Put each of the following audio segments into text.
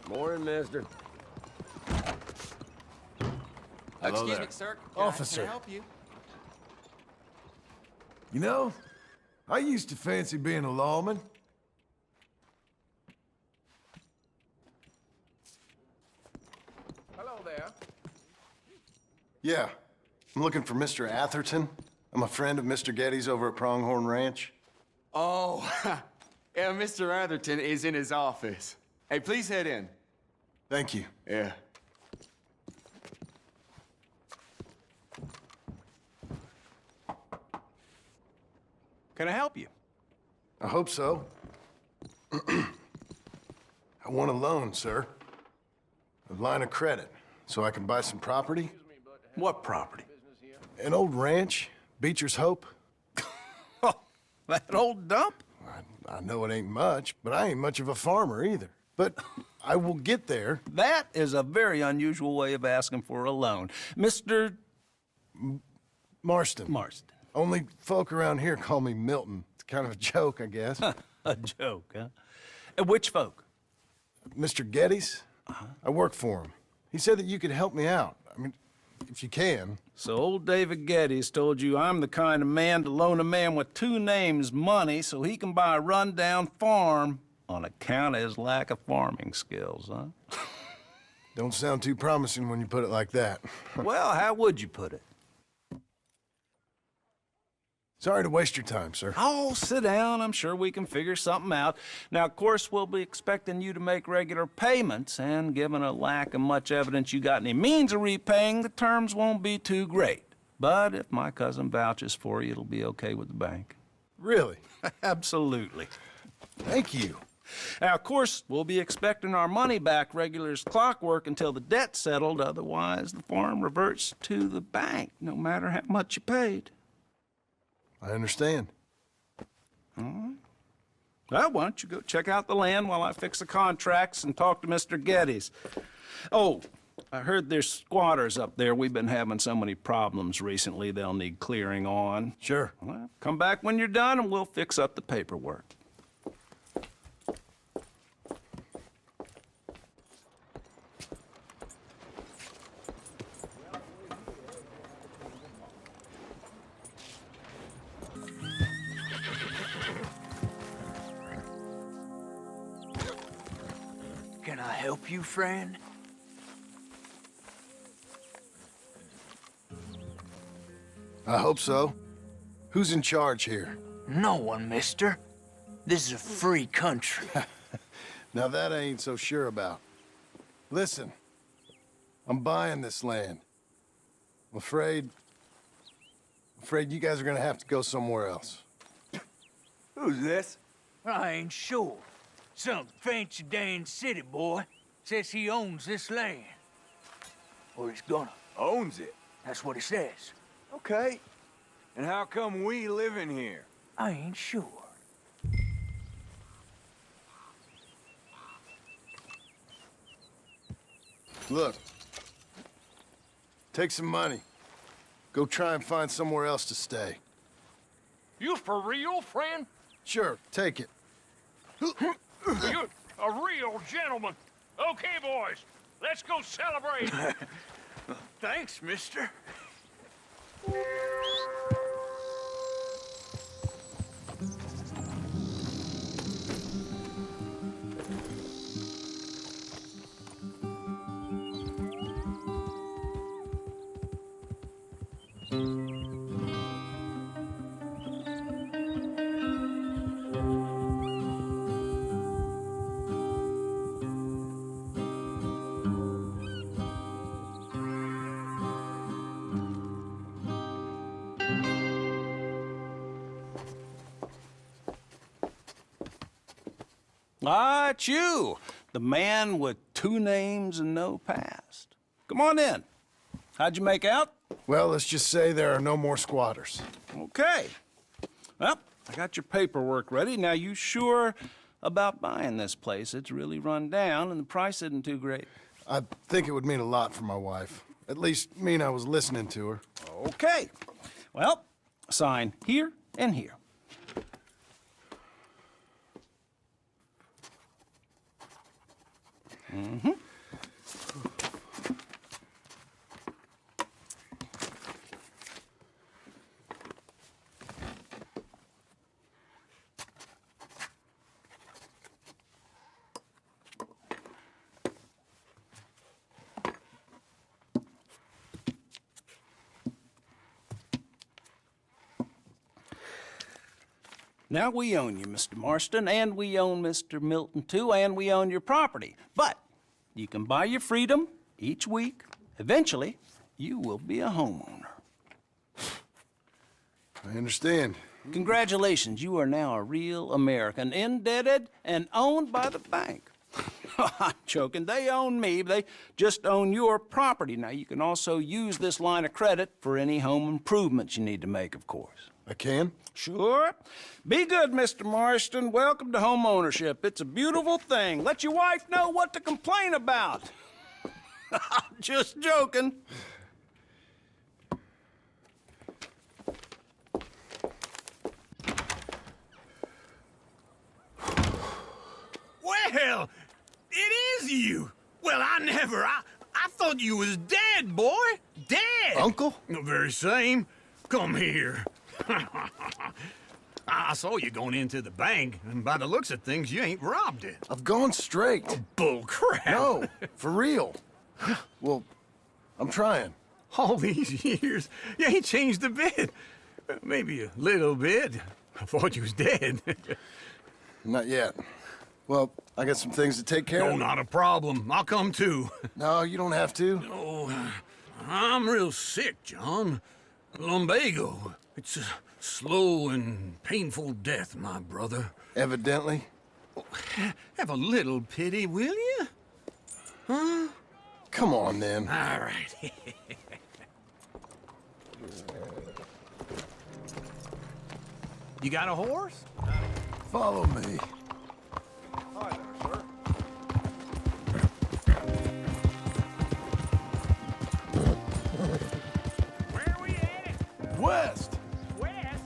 Morning, mister. Excuse me, sir. Officer. Can I help you? You know, I used to fancy being a lawman. Hello there. Yeah. I'm looking for Mr. Atherton. I'm a friend of Mr. Getty's over at Pronghorn Ranch. Oh, yeah, Mr. Atherton is in his office. Hey, please head in. Thank you. Yeah. Can I help you? I hope so. I want a loan, sir. A line of credit, so I can buy some property. What property? An old ranch, Beecher's Hope. Oh, that old dump? I know it ain't much, but I ain't much of a farmer either. But I will get there. That is a very unusual way of asking for a loan. Mr. Marston. Marston. Only folk around here call me Milton. It's kind of a joke, I guess. A joke, huh? And which folk? Mr. Getty's? I work for him. He said that you could help me out. I mean, if you can. So old David Geddes told you I'm the kind of man to loan a man with two names money so he can buy a rundown farm on account of his lack of farming skills, huh? Don't sound too promising when you put it like that. Well, how would you put it? Sorry to waste your time, sir. Oh, sit down. I'm sure we can figure something out. Now, of course, we'll be expecting you to make regular payments, and given a lack of much evidence you got any means of repaying, the terms won't be too great. But if my cousin vouches for you, it'll be okay with the bank. Really? Absolutely. Thank you. Now, of course, we'll be expecting our money back regular as clockwork until the debt's settled. Otherwise, the farm reverts to the bank, no matter how much you paid. I understand. All right. Well, why don't you go check out the land while I fix the contracts and talk to Mr. Geddes. Oh, I heard there's squatters up there. We've been having so many problems recently, they'll need clearing on. Sure. Well, come back when you're done and we'll fix up the paperwork. Can I help you, friend? I hope so. Who's in charge here? No one, mister. This is a free country. Now that I ain't so sure about. Listen, I'm buying this land. I'm afraid you guys are gonna have to go somewhere else. Who's this? I ain't sure. Some fancy Dan city boy says he owns this land. Or he's gonna. Owns it. That's what he says. Okay. And how come we live in here? I ain't sure. Look, take some money. Go try and find somewhere else to stay. You for real, friend? Sure, take it. You're a real gentleman. Okay, boys, let's go celebrate. Thanks, mister. Ah, it's you, the man with two names and no past. Come on in. How'd you make out? Well, let's just say there are no more squatters. Okay. Well, I got your paperwork ready. Now, you sure about buying this place? It's really run down, and the price isn't too great. I think it would mean a lot for my wife. At least mean I was listening to her. Okay. Well, sign here and here. Now, we own you, Mr. Marston, and we own Mr. Milton, too, and we own your property. But you can buy your freedom each week. Eventually, you will be a homeowner. I understand. Congratulations, you are now a real American, indebted and owned by the bank. I'm joking. They own me. They just own your property. Now, you can also use this line of credit for any home improvements you need to make, of course. I can? Sure. Be good, Mr. Marston. Welcome to home ownership. It's a beautiful thing. Let your wife know what to complain about. Just joking. Well, it is you. Well, I thought you was dead, boy. Dead. Uncle? The very same. Come here. I saw you going into the bank, and by the looks of things, you ain't robbed it. I've gone straight. Bull crap. No, for real. Well, I'm trying. All these years, you ain't changed a bit. Maybe a little bit. I thought you was dead. Not yet. Well, I got some things to take care No, of. not a problem. I'll come too. No, you don't have to. Oh, I'm real sick, John. Lumbago. It's a slow and painful death, my brother. Evidently. Have a little pity, will you? Huh? Come on, then. All right. You got a horse? Follow me. Hi there, sir. Where are we headed? West. West?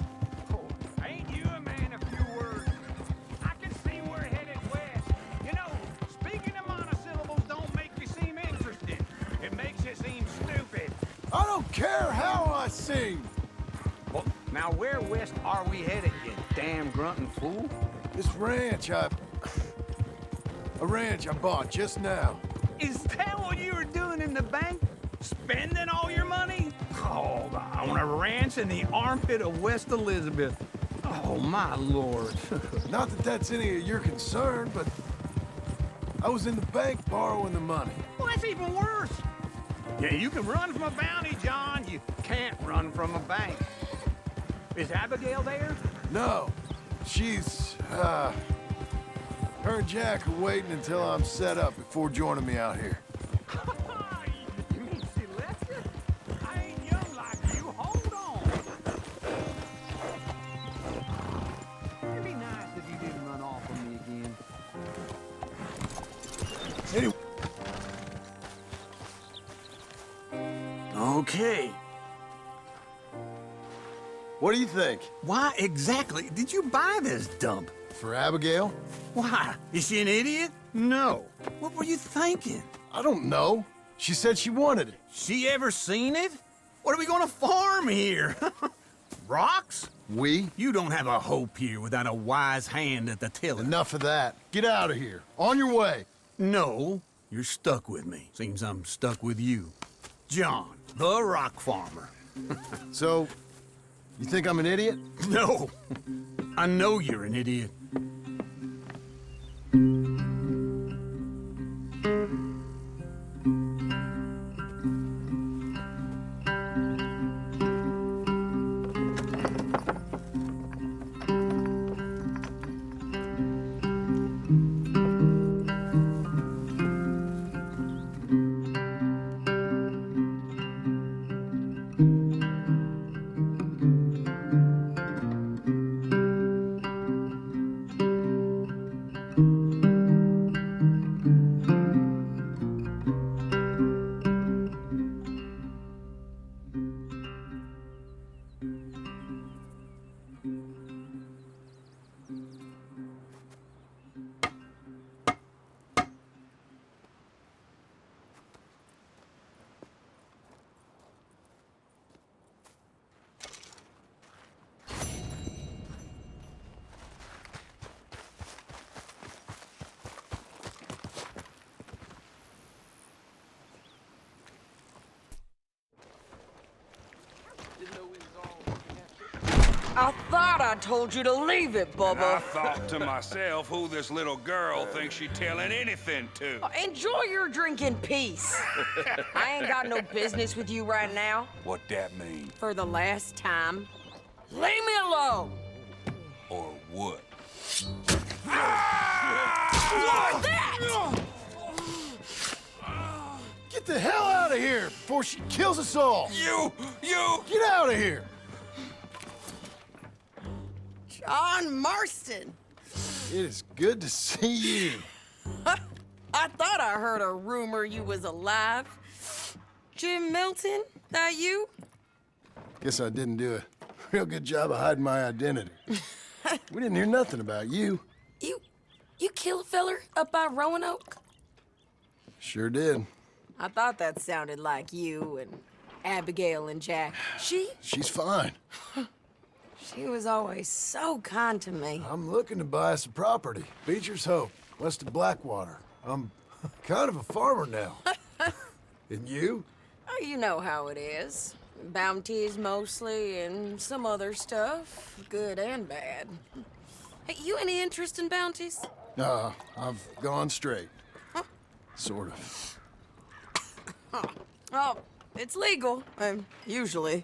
Oh, ain't you a man of few words? I can see we're headed west. You know, speaking of monosyllables don't make you seem interested. It makes you seem stupid. I don't care how I sing. Well, now where west are we headed, you damn grunting fool? This ranch I bought just now. Is that what you were doing in the bank? Spending all your money? Oh, on a ranch in the armpit of West Elizabeth. Oh, my lord. Not that that's any of your concern, but I was in the bank borrowing the money. Well, that's even worse. Yeah, you can run from a bounty, John. You can't run from a bank. Is Abigail there? No, she's, her and Jack are waiting until I'm set up before joining me out here. You mean she left you? I ain't young like you. Hold on. It'd be nice if you didn't run off on me again. Anyway, Okay. What do you think? Why exactly did you buy this dump? For Abigail? Why? Is she an idiot? No. What were you thinking? I don't know. She said she wanted it. She ever seen it? What are we gonna farm here? Rocks? We? You don't have a hope here without a wise hand at the tiller. Enough of that. Get out of here. On your way. No, you're stuck with me. Seems I'm stuck with you. John, the rock farmer. So, you think I'm an idiot? No, I know you're an idiot. thought I told you to leave it, And I Bubba. thought to myself who this little girl thinks she telling anything to. Enjoy your drink in peace. I ain't got no business with you right now. What that mean? For the last time, leave me alone. Or what? What's that? Get the hell out of here before she kills us all! You! Get out of here! John Marston. It is good to see you. I thought I heard a rumor you was alive. Jim Milton, that you? Guess I didn't do a real good job of hiding my identity. We didn't hear nothing about you. You kill a feller up by Roanoke? Sure did. I thought that sounded like you and Abigail and Jack. She's fine. She was always so kind to me. I'm looking to buy us a property. Beecher's Hope, west of Blackwater. I'm kind of a farmer now. And you? Oh, you know how it is. Bounties mostly and some other stuff, good and bad. Hey, you any interest in bounties? I've gone straight. Sort of. Oh, it's legal, usually.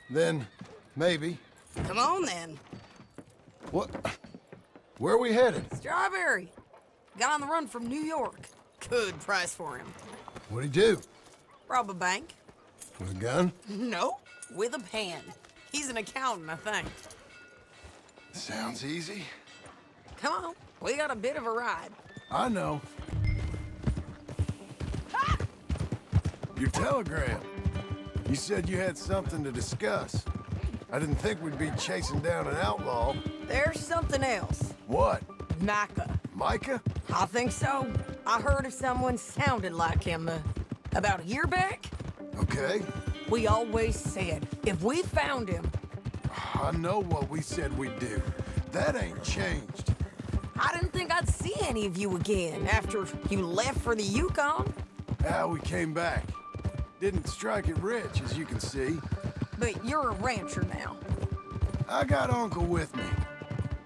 Then, maybe. Come on, then. What? Where are we headed? Strawberry. Got on the run from New York. Good price for him. What'd he do? Rob a bank? With a gun? No, with a pen. He's an accountant, I think. Sounds easy. Come on, we got a bit of a ride. I know. Your telegram. You said you had something to discuss. I didn't think we'd be chasing down an outlaw. There's something else. What? Micah. Micah? I think so. I heard of someone sounded like him about a year back. Okay. We always said, if we found him... I know what we said we'd do. That ain't changed. I didn't think I'd see any of you again after you left for the Yukon. We came back. Didn't strike it rich, as you can see. But you're a rancher now. I got Uncle with me.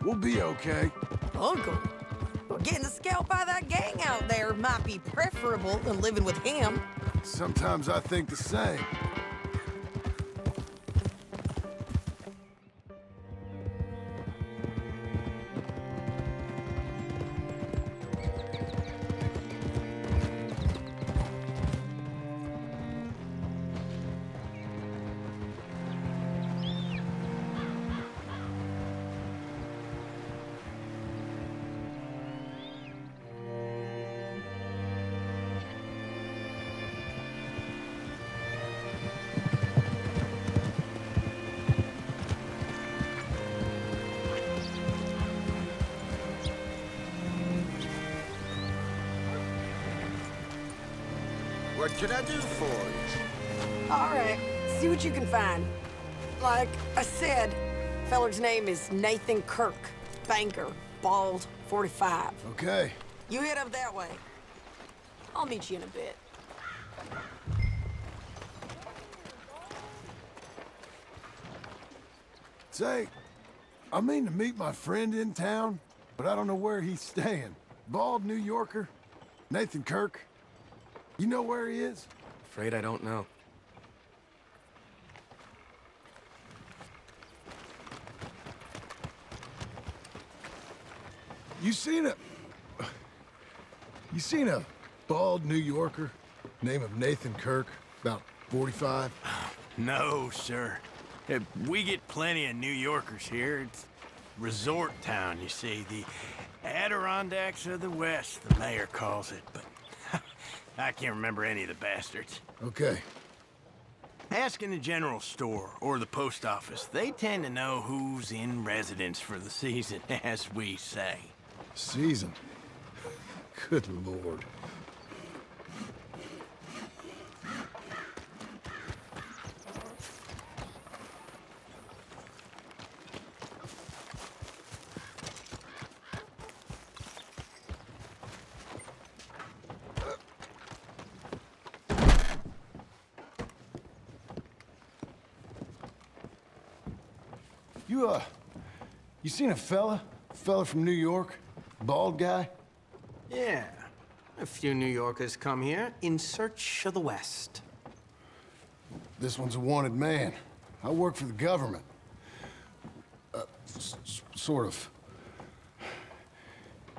We'll be okay. Uncle? Well, getting scalped by that gang out there might be preferable than living with him. Sometimes I think the same. What can I do for you? All right, see what you can find. Like I said, feller's name is Nathan Kirk. Banker, bald, 45. Okay. You head up that way. I'll meet you in a bit. Say, I mean to meet my friend in town, but I don't know where he's staying. Bald New Yorker, Nathan Kirk. You know where he is? Afraid I don't know. You seen a bald New Yorker, name of Nathan Kirk, about 45? No, sir. We get plenty of New Yorkers here. It's resort town, you see. The Adirondacks of the West, the mayor calls it, but I can't remember any of the bastards. Okay. Ask in the general store or the post office. They tend to know who's in residence for the season, as we say. Season? Good Lord. You seen a fella? Fella from New York? Bald guy? Yeah. A few New Yorkers come here in search of the West. This one's a wanted man. I work for the government. Sort of.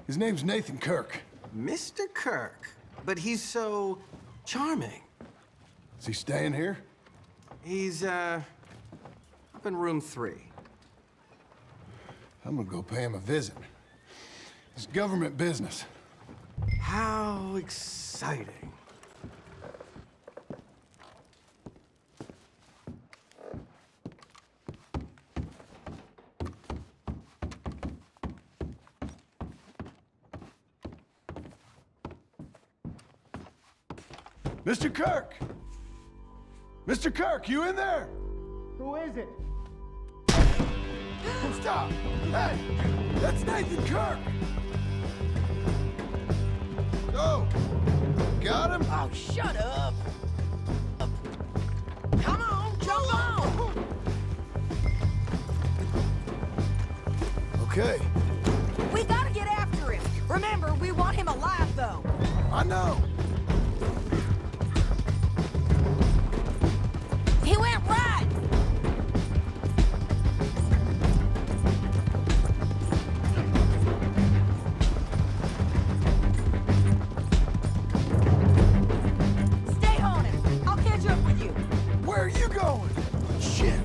His name's Nathan Kirk. Mr. Kirk? But he's so charming. Is he staying here? He's, up in room 3. I'm gonna go pay him a visit. It's government business. How exciting. Mr. Kirk! Mr. Kirk, you in there? Who is it? Oh, stop! Hey! That's Nathan Kirk! Oh! Got him? Oh, shut up! Come on, jump on! Okay. We gotta get after him. Remember, we want him alive, though. I know. He went right! Stay on him. I'll catch up with you. Where are you going? Shit.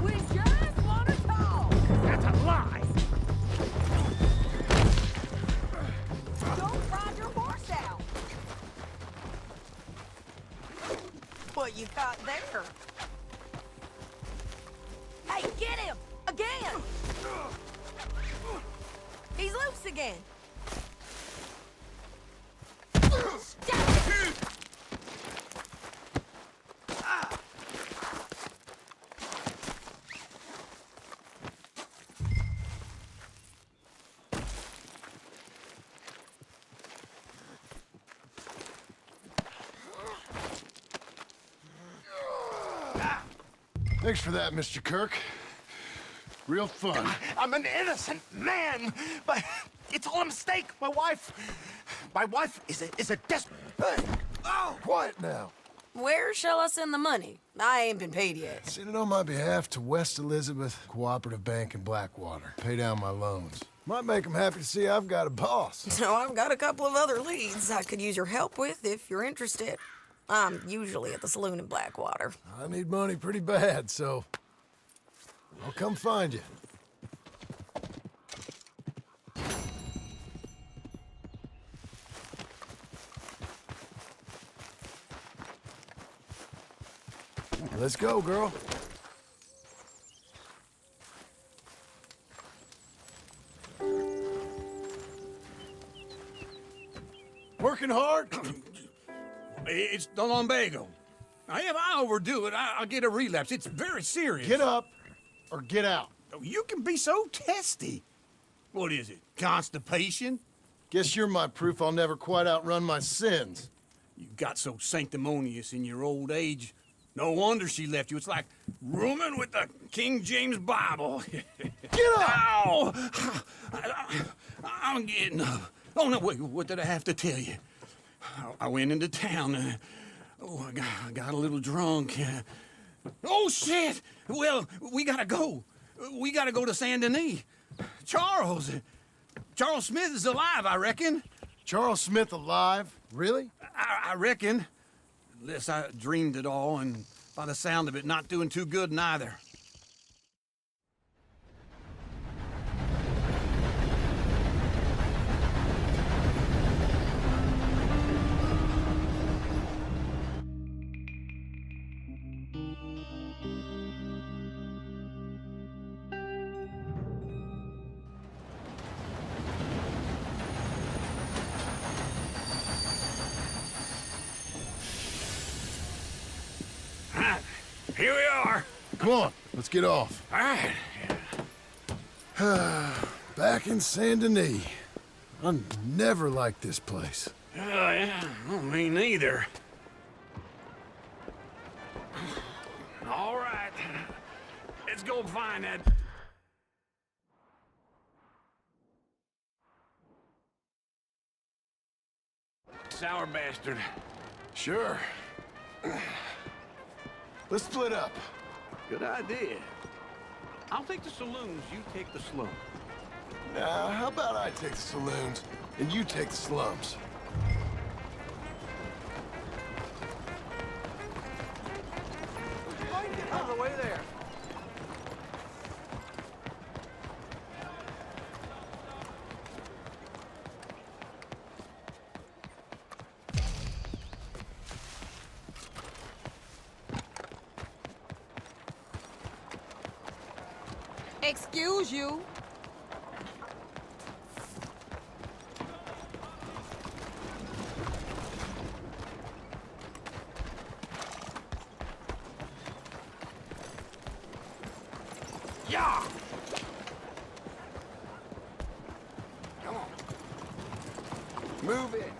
We just want to talk. That's a lie. Don't ride your horse out. What you got there? Hey, get him! Again! He's loose again. Stop it! Thanks for that, Mr. Kirk. Real fun. I'm an innocent man, but it's all a mistake. My wife is a desperate. Hey! Oh! Quiet now. Where shall I send the money? I ain't been paid yet. Send it on my behalf to West Elizabeth Cooperative Bank in Blackwater. Pay down my loans. Might make them happy to see I've got a boss. So I've got a couple of other leads I could use your help with if you're interested. I'm usually at the saloon in Blackwater. I need money pretty bad, so I'll come find you. Let's go, girl. Working hard? It's the lumbago. Now, if I overdo it, I'll get a relapse. It's very serious. Get up or get out. You can be so testy. What is it, constipation? Guess you're my proof I'll never quite outrun my sins. You got so sanctimonious in your old age. No wonder she left you. It's like rooming with the King James Bible. Get up! Ow! I'm getting up. Oh, no, wait, what did I have to tell you? I went into town. I got a little drunk. Oh, shit! Well, we gotta go. We gotta go to Saint Denis. Charles Smith is alive, I reckon. Charles Smith alive? Really? I reckon. Unless I dreamed it all, and by the sound of it, not doing too good neither. Right, here we are. Come on, let's get off. All right. Back in Saint Denis. I never liked this place. Yeah, well, me neither. All right. Let's go find that... sour bastard. Sure. Let's split up. Good idea. I'll take the saloons, you take the slum. Now, how about I take the saloons and you take the slums? Out of the way there. Excuse you. Yeah! Come on. Move it.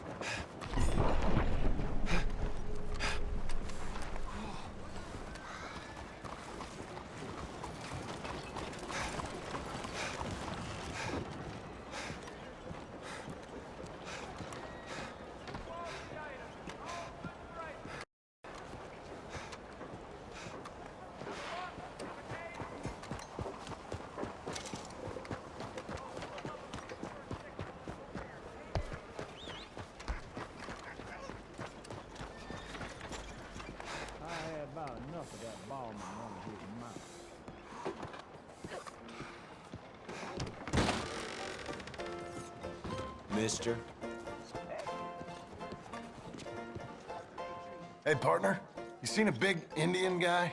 About enough of that ball man running his mouth. Mister? Hey, partner, you seen a big Indian guy?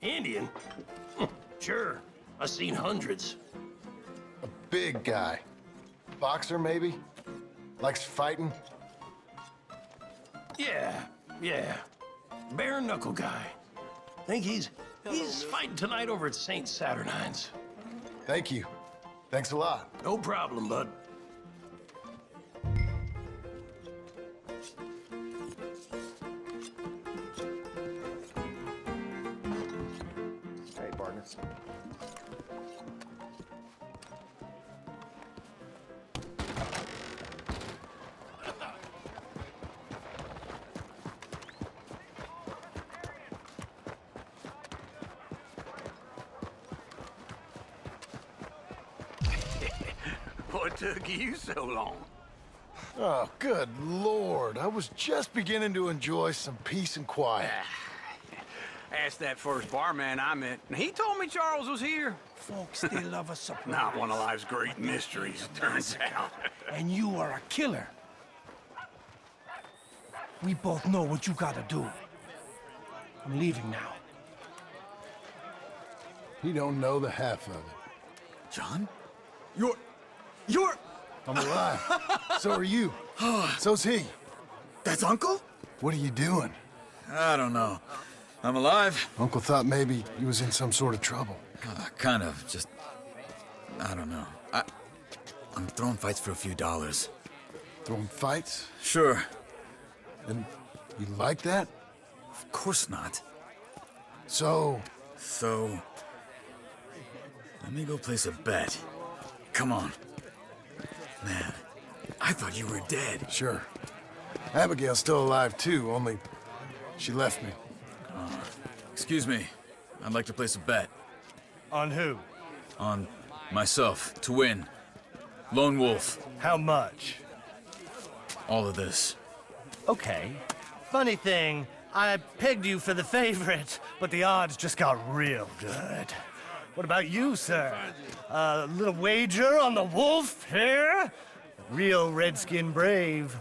Indian? Sure. I've seen hundreds. A big guy. Boxer, maybe? Likes fighting? Yeah. Bare knuckle guy. Think he's fighting tonight over at St. Saturnine's. Thank you. Thanks a lot. No problem, bud. Hey, partner. What took you so long? Oh, good Lord. I was just beginning to enjoy some peace and quiet. Asked that first barman I met, and he told me Charles was here. Folks still love a surprise. Not one of life's great mysteries, it turns out. And you are a killer. We both know what you gotta do. I'm leaving now. He don't know the half of it. John? You're... I'm alive. So are you. So's he. That's Uncle? What are you doing? I don't know. I'm alive. Uncle thought maybe he was in some sort of trouble. Kind of. Just... I don't know. I'm throwing fights for a few dollars. Throwing fights? Sure. And you like that? Of course not. So... Let me go place a bet. Come on. Man, I thought you were dead. Sure. Abigail's still alive, too, only she left me. Excuse me. I'd like to place a bet. On who? On myself, to win. Lone Wolf. How much? All of this. Okay. Funny thing, I pegged you for the favorite, but the odds just got real good. What about you, sir? A little wager on the wolf here? Real redskin brave.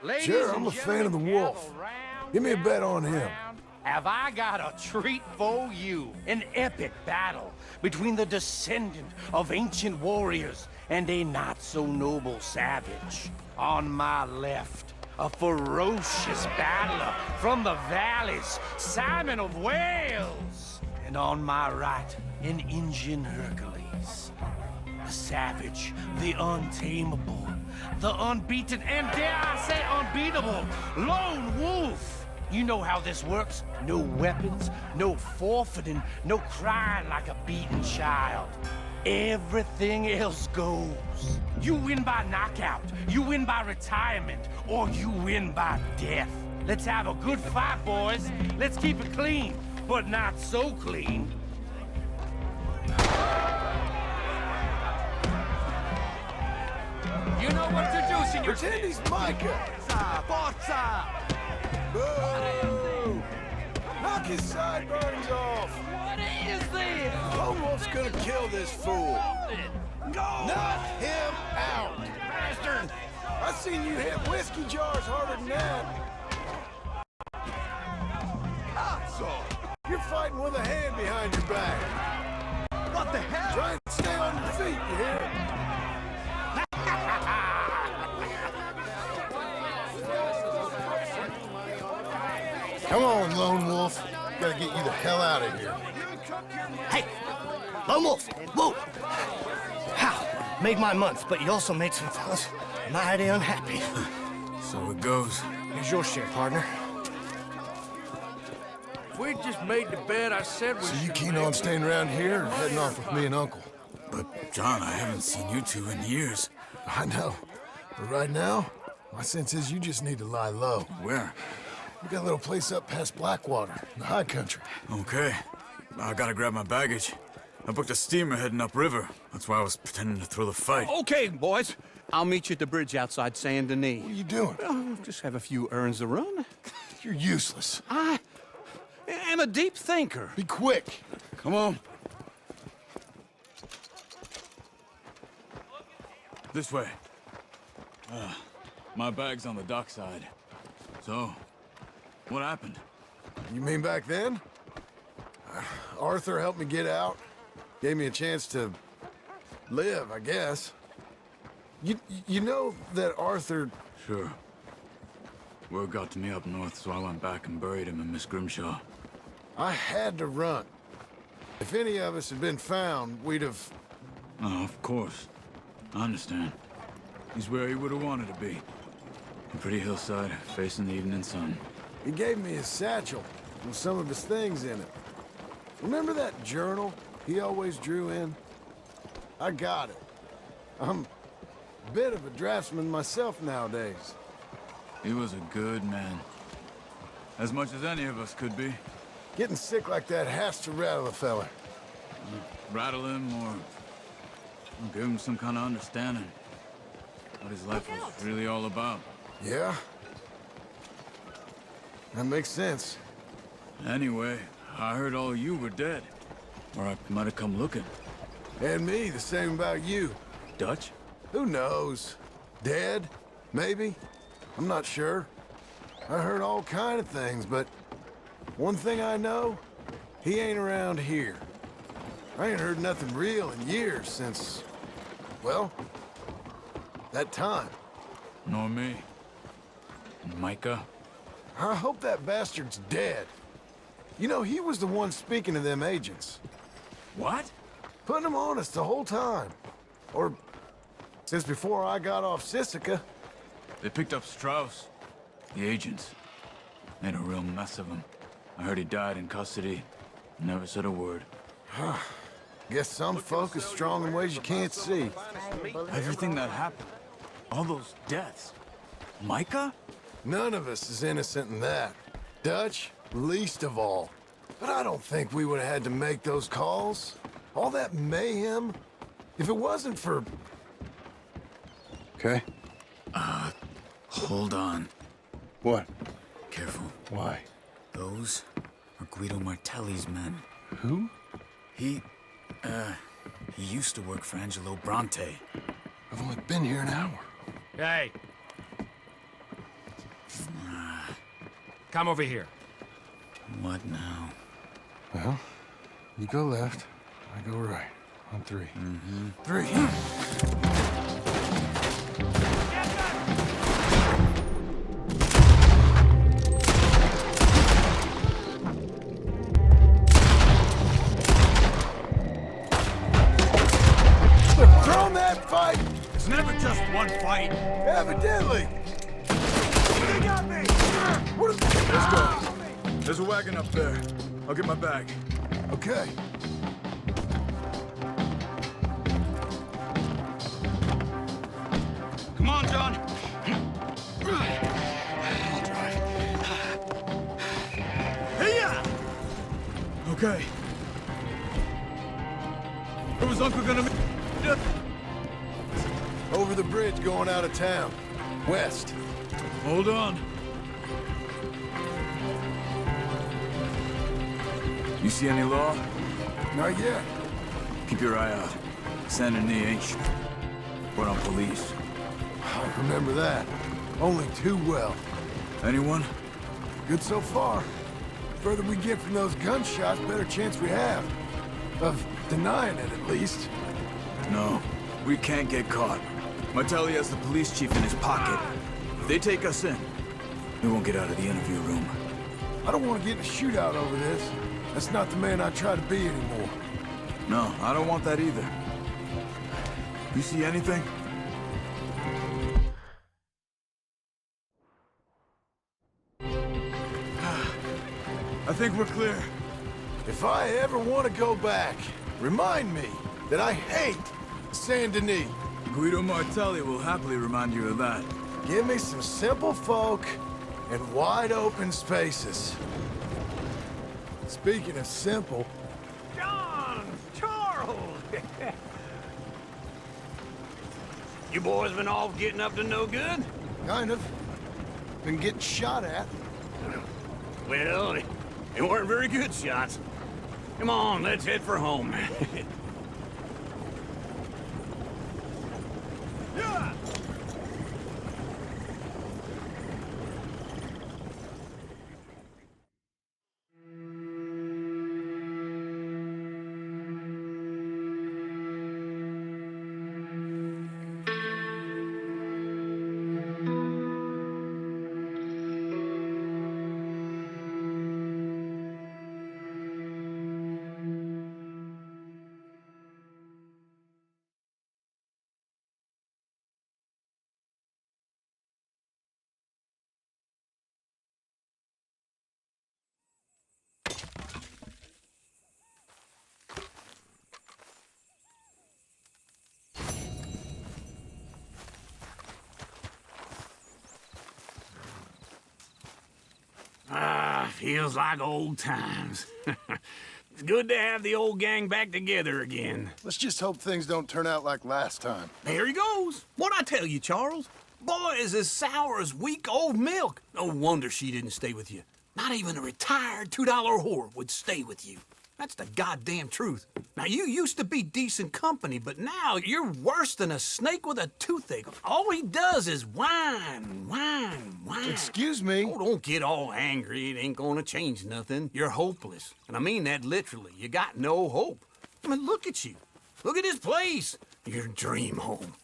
Ladies Sure, and I'm a fan of the gentlemen, wolf. gather round, Give me a gather bet on him. round. Have I got a treat for you? An epic battle between the descendant of ancient warriors and a not-so-noble savage. On my left, a ferocious battler from the valleys, Simon of Wales. And on my right, an Indian Hercules. The savage, the untamable, the unbeaten, and dare I say unbeatable, lone wolf. You know how this works. No weapons, no forfeiting, no crying like a beaten child. Everything else goes. You win by knockout, you win by retirement, or you win by death. Let's have a good fight, boys. Let's keep it clean, but not so clean. You know what to do, senor. Pretend he's Micah. Forza! Boo! Knock his sideburns off. What is this? Lone Wolf's gonna kill this fool. Go! Knock him out. Bastard! I seen you hit whiskey jars harder than that. So, you're fighting with a hand behind your back. What the hell? Try and stay on your feet, you hear? Come on, Lone Wolf. Gotta get you the hell out of here. Hey, Lone Wolf, whoa! How? Made my month, but you also made some fellas mighty unhappy. So it goes. Here's your share, partner. If we just made the bed I said we So you should keen make, on staying around here or heading off with me and Uncle? But, John, I haven't seen you two in years. I know. But right now, my sense is you just need to lie low. Where? We got a little place up past Blackwater, in the high country. Okay. I gotta grab my baggage. I booked a steamer heading upriver. That's why I was pretending to throw the fight. Okay, boys. I'll meet you at the bridge outside Saint Denis. What are you doing? Oh, just have a few errands to run. You're useless. I am a deep thinker. Be quick. Come on. This way. My bag's on the dockside. So, what happened? You mean back then? Arthur helped me get out. Gave me a chance to live, I guess. You know that Arthur... Sure. Word got to me up north, so I went back and buried him in Miss Grimshaw. I had to run. If any of us had been found, we'd have... Oh, of course. I understand. He's where he would have wanted to be. A pretty hillside, facing the evening sun. He gave me his satchel with some of his things in it. Remember that journal he always drew in? I got it. I'm a bit of a draftsman myself nowadays. He was a good man. As much as any of us could be. Getting sick like that has to rattle a fella. Rattle him or give him some kind of understanding. What his life was really all about. Yeah? That makes sense. Anyway, I heard all you were dead. Or I might have come looking. And me, the same about you. Dutch? Who knows? Dead? Maybe? I'm not sure. I heard all kind of things, but one thing I know, he ain't around here. I ain't heard nothing real in years since, well, that time. Nor me. And Micah? I hope that bastard's dead. You know, he was the one speaking to them agents. What? Putting them on us the whole time. Or since before I got off Sisika. They picked up Strauss. The agents. Made a real mess of him. I heard he died in custody. Never said a word. Guess some folk is strong in ways you can't see. Everything that happened. All those deaths. Micah? None of us is innocent in that. Dutch, least of all. But I don't think we would have had to make those calls. All that mayhem. If it wasn't for... Okay. Hold on. What? Careful. Why? Those are Guido Martelli's men. Who? He used to work for Angelo Bronte. I've only been here an hour. Hey. Come over here. What now? Well, you go left, I go right. On three. Mm-hmm. 3. Evidently! They got me! Let's go. There's a wagon up there. I'll get my bag. Okay. Come on, John. Hey-ya! Okay. Where was Uncle gonna meet? Over the bridge going out of town. West. Hold on. You see any law? Not yet. Keep your eye out. Saint Denis ain't sh**. We're on police. I remember that. Only too well. Anyone? Good so far. Further we get from those gunshots, better chance we have. Of denying it, at least. No. We can't get caught. Martelli has the police chief in his pocket. If they take us in, we won't get out of the interview room. I don't want to get in a shootout over this. That's not the man I try to be anymore. No, I don't want that either. You see anything? I think we're clear. If I ever want to go back, remind me that I hate Saint Denis. Guido Martelli will happily remind you of that. Give me some simple folk and wide open spaces. Speaking of simple, John! Charles! You boys been off getting up to no good? kind of. Been getting shot at. Well, they weren't very good shots. Come on, let's head for home. Yeah! Feels like old times. It's good to have the old gang back together again. Let's just hope things don't turn out like last time. There he goes. What'd I tell you, Charles? Boy is as sour as weak old milk. No wonder she didn't stay with you. Not even a retired $2 whore would stay with you. That's the goddamn truth. Now, you used to be decent company, but now you're worse than a snake with a toothache. All he does is whine, whine, whine. Excuse me? Oh, don't get all angry. It ain't gonna change nothing. You're hopeless. And I mean that literally. You got no hope. I mean, look at you. Look at this place. Your dream home.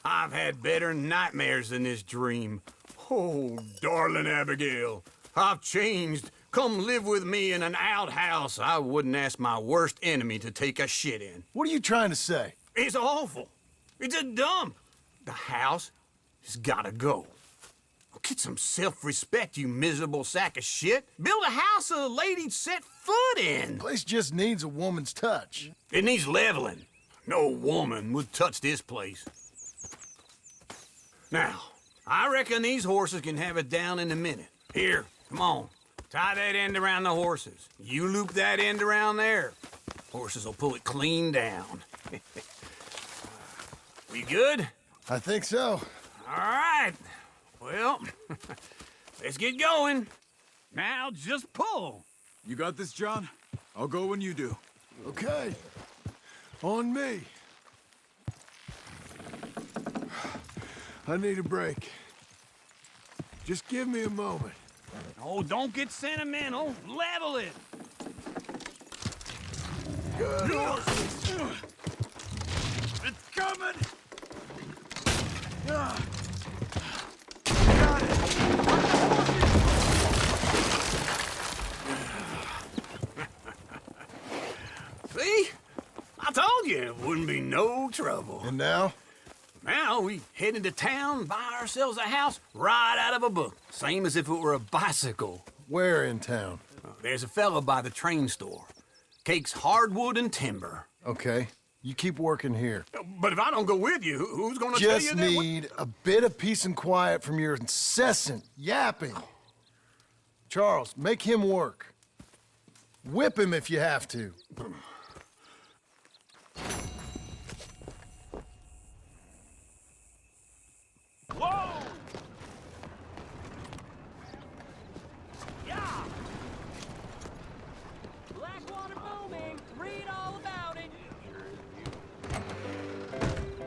I've had better nightmares than this dream. Oh, darling Abigail, I've changed. Come live with me in an outhouse I wouldn't ask my worst enemy to take a shit in. What are you trying to say? It's awful. It's a dump. The house has gotta go. Get some self-respect, you miserable sack of shit. Build a house a lady'd set foot in. The place just needs a woman's touch. It needs leveling. No woman would touch this place. Now, I reckon these horses can have it down in a minute. Here, come on. Tie that end around the horses. You loop that end around there. Horses will pull it clean down. We good? I think so. All right. Well, let's get going. Now just pull. You got this, John? I'll go when you do. Okay. On me. I need a break. Just give me a moment. Oh, don't get sentimental. Level it. Good horses. It's coming! See? I told you it wouldn't be no trouble. And now? Now, know, we head into town, buy ourselves a house right out of a book. Same as if it were a bicycle. Where in town? There's a fella by the train store. Cakes hardwood and timber. Okay. You keep working here. But if I don't go with you, who's gonna tell you Just that? need a bit of peace and quiet from your incessant yapping. Charles, make him work. Whip him if you have to. Whoa! Yeah! Blackwater booming. Read all about it.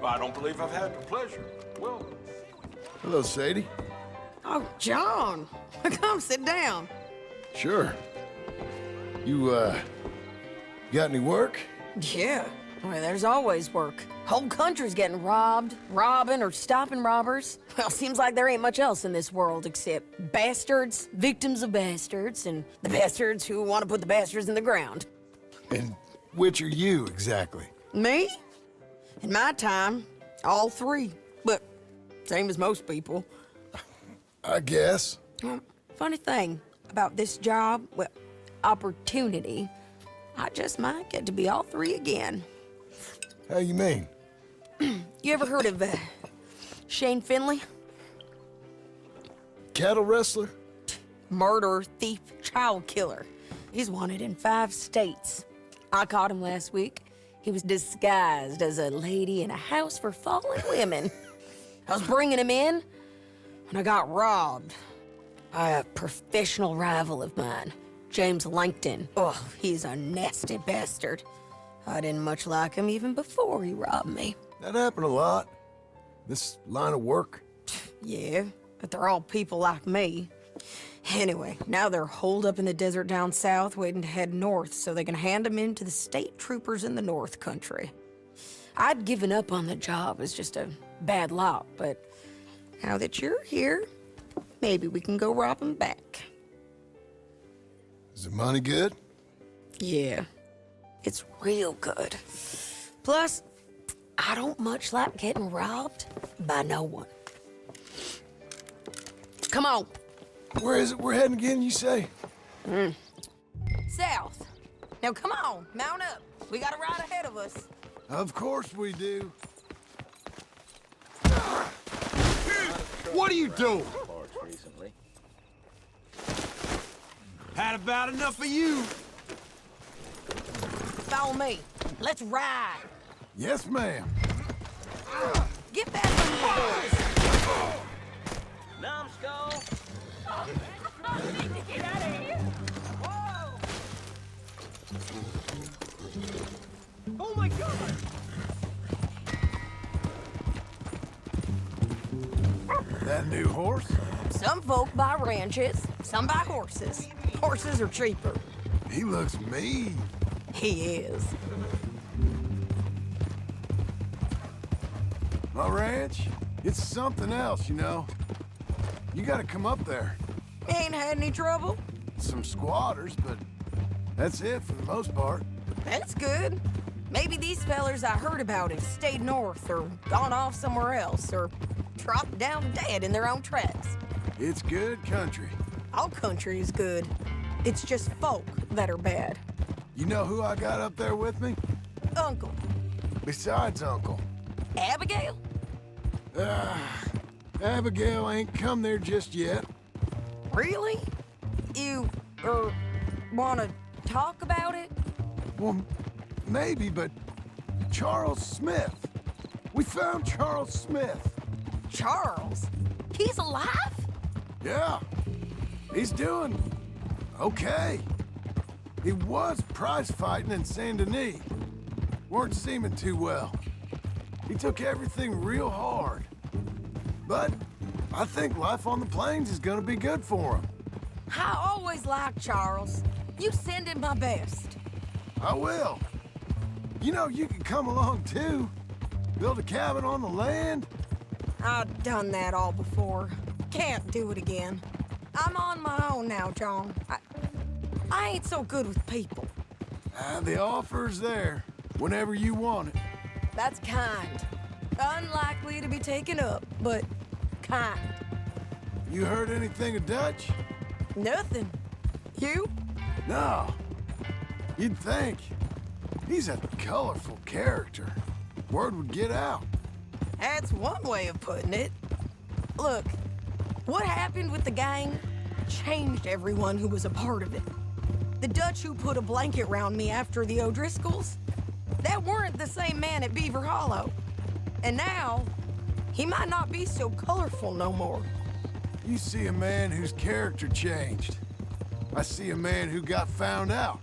I don't believe I've had the pleasure. Well, Hello, Sadie. Oh, John. Come sit down. Sure. You, got any work? Yeah. Well, there's always work. Whole country's getting robbed, robbing, or stopping robbers. Well, seems like there ain't much else in this world except bastards, victims of bastards, and the bastards who want to put the bastards in the ground. And which are you, exactly? Me? In my time, all three. But same as most people. I guess. Well, funny thing about this job, well, opportunity, I just might get to be all three again. How you mean? You ever heard of Shane Finley? Cattle wrestler? Murderer, thief, child killer. He's wanted in 5 states. I caught him last week. He was disguised as a lady in a house for fallen women. I was bringing him in when I got robbed by a professional rival of mine, James Langton. Oh, he's a nasty bastard. I didn't much like him even before he robbed me. That happened a lot. This line of work. Yeah, but they're all people like me. Anyway, now they're holed up in the desert down south, waiting to head north so they can hand them in to the state troopers in the north country. I'd given up on the job as just a bad lot, but now that you're here, maybe we can go rob them back. Is the money good? Yeah, it's real good. Plus, I don't much like getting robbed by no one. Come on. Where is it we're heading again, you say? South. Now come on, mount up. We got a ride ahead of us. Of course we do. What are you doing? Had about enough of you. Follow me. Let's ride. Yes, ma'am. Get back on your horse. Numbskull. Get out of here! Whoa! Oh my God! That new horse? Some folk buy ranches, some buy horses. Horses are cheaper. He looks mean. He is. My ranch, it's something else, you know. You gotta come up there. Ain't had any trouble? Some squatters, but that's it for the most part. That's good. Maybe these fellers I heard about have stayed north or gone off somewhere else or dropped down dead in their own tracks. It's good country. All country is good. It's just folk that are bad. You know who I got up there with me? Uncle. Besides Uncle. Abigail? Abigail ain't come there just yet. Really? You, wanna talk about it? Well, maybe, but Charles Smith. We found Charles Smith. Charles? He's alive? Yeah. He's doing okay. He was prize fighting in Saint Denis. Weren't seeming too well. He took everything real hard. But I think life on the plains is gonna be good for him. I always liked Charles. You send him my best. I will. You know, you can come along too. Build a cabin on the land. I've done that all before. Can't do it again. I'm on my own now, John. I ain't so good with people. The offer's there whenever you want it. That's kind. Unlikely to be taken up, but kind. You heard anything of Dutch? Nothing. You? No. You'd think. He's a colorful character. Word would get out. That's one way of putting it. Look, what happened with the gang changed everyone who was a part of it. The Dutch who put a blanket round me after the O'Driscolls, that weren't the same man at Beaver Hollow. And now, he might not be so colorful no more. You see a man whose character changed. I see a man who got found out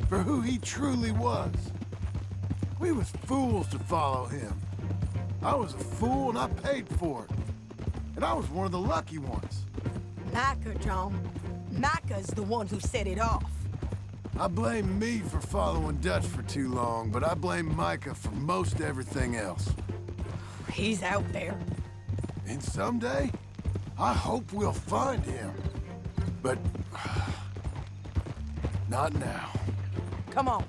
for who he truly was. We was fools to follow him. I was a fool and I paid for it. And I was one of the lucky ones. Micah, John. Micah's the one who set it off. I blame me for following Dutch for too long, but I blame Micah for most everything else. He's out there. And someday, I hope we'll find him. But not now. Come on.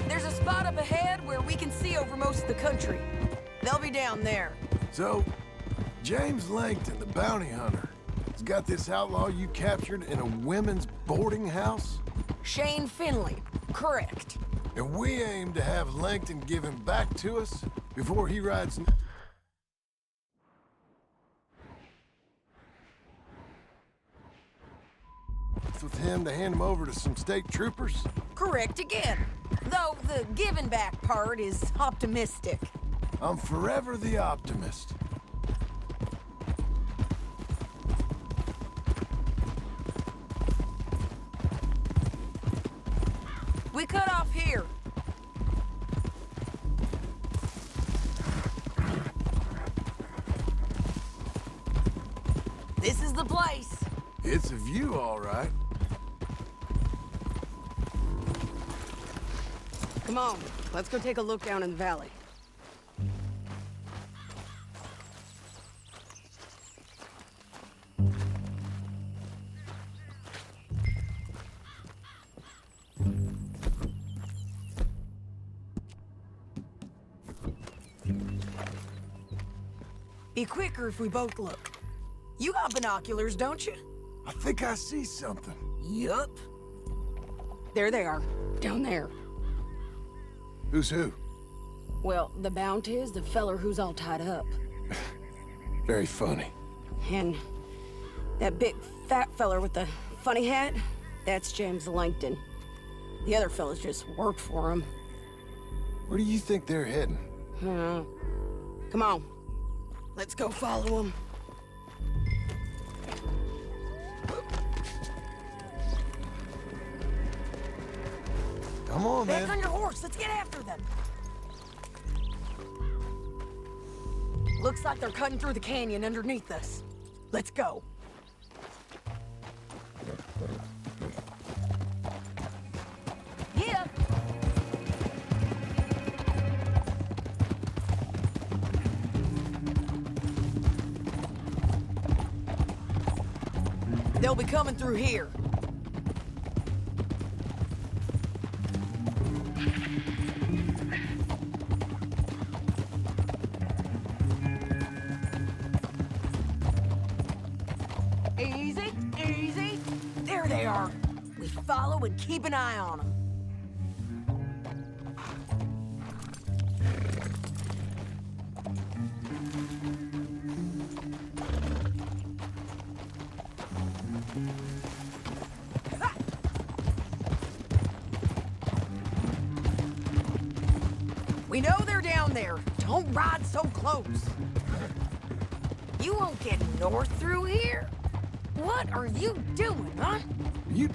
There's a spot up ahead where we can see over most of the country. They'll be down there. So, James Langton, the bounty hunter, has got this outlaw you captured in a women's boarding house? Shane Finley, correct. And we aim to have Langton give him back to us before he rides with him to hand him over to some state troopers? Correct again. Though the giving back part is optimistic. I'm forever the optimist. We cut off here. This is the place. It's a view, all right. Come on, let's go take a look down in the valley. Be quicker if we both look. You got binoculars, don't you? I think I see something. Yup. There they are, down there. Who's who? Well, the bounty is the feller who's all tied up. Very funny. And that big fat feller with the funny hat, that's James Langton. The other fellas just work for him. Where do you think they're heading? Come on. Let's go follow him. Come on, man. Back on your horse. Let's get after them. Looks like they're cutting through the canyon underneath us. Let's go. Yeah. They'll be coming through here. Easy, easy. There they are. We follow and keep an eye on them. We know they're down there. Don't ride so close. You won't get north through here? What are you doing, huh? You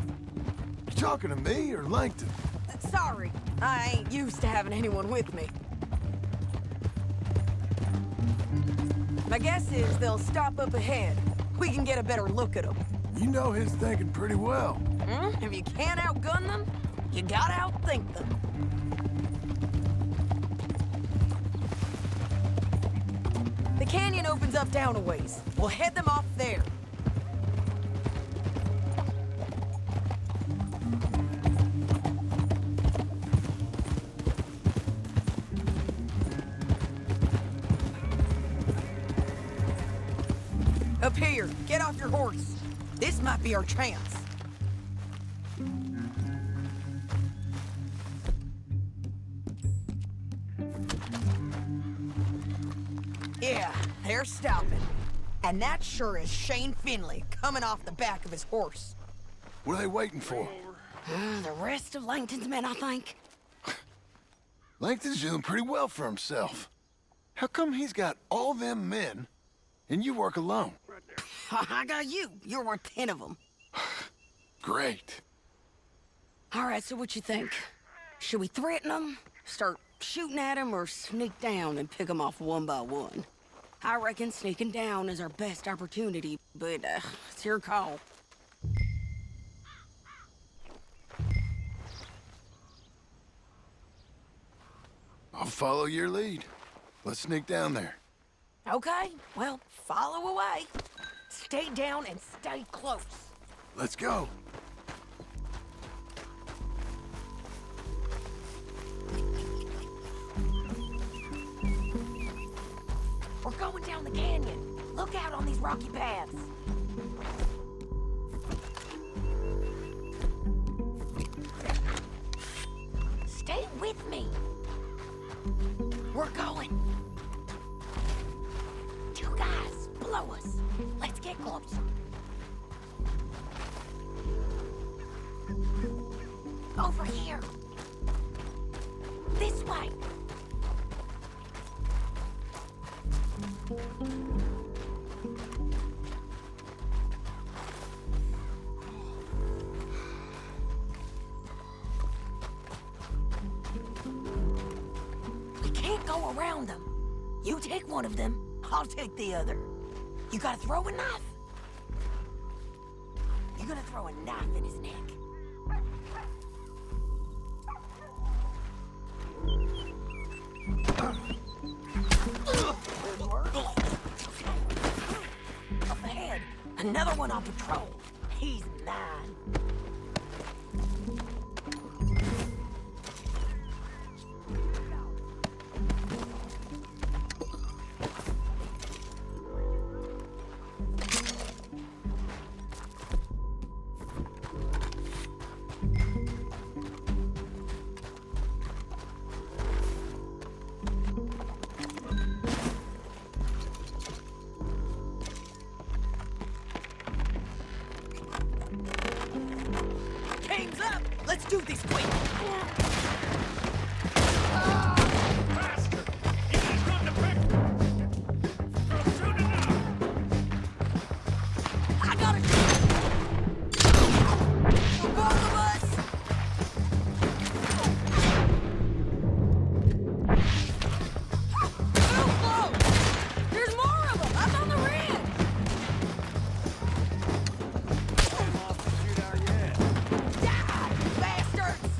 talking to me or Langton? Sorry, I ain't used to having anyone with me. My guess is they'll stop up ahead. we can get a better look at them. You know his thinking pretty well. If you can't outgun them, you gotta outthink them. The canyon opens up down a ways. We'll head them off there. Up here, get off your horse. This might be our chance. Yeah, they're stopping. And that sure is Shane Finley coming off the back of his horse. What are they waiting for? The rest of Langton's men, I think. Langton's doing pretty well for himself. How come he's got all them men and you work alone? I got you. You're worth 10 of them. Great. All right, so what you think? Should we threaten them, start shooting at them, or sneak down and pick them off one by one? I reckon sneaking down is our best opportunity, but it's your call. I'll follow your lead. Let's sneak down there. Okay, well, follow away. Stay down and stay close. Let's go. We're going down the canyon. Look out on these rocky paths. Stay with me. We're going. Two guys below us. Let's get closer. Over here. This way. We can't go around them. You take one of them, I'll take the other. You gotta throw a knife. You're gonna throw a knife in his neck. Up ahead, another one on patrol. He's mine. Game's up! Let's do this quick! I got it! For both of us! Too close! There's more of them! Up on the rim! Die, bastards!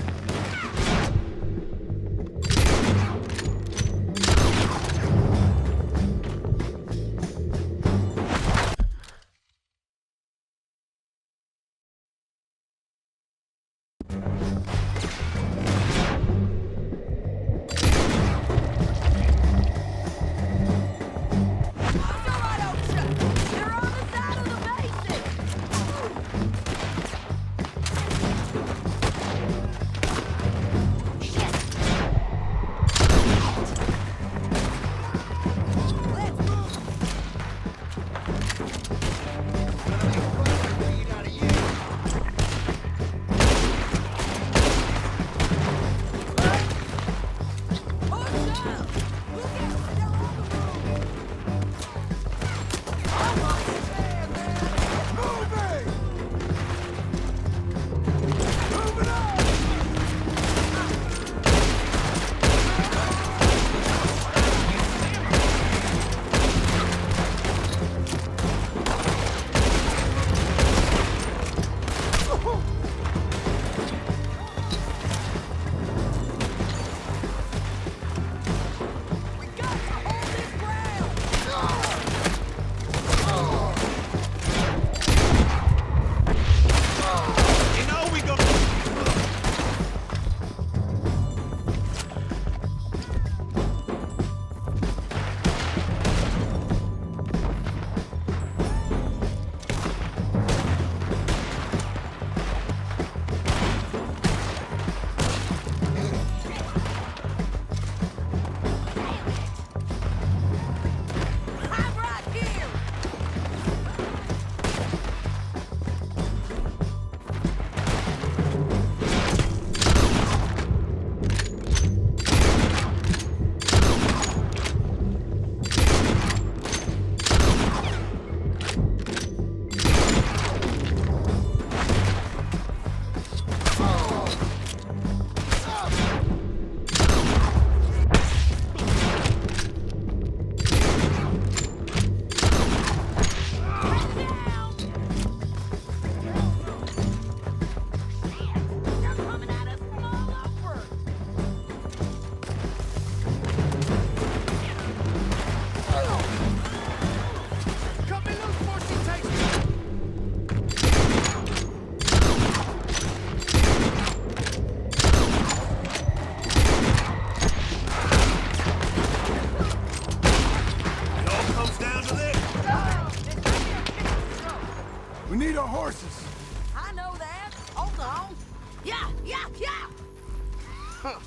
Huh.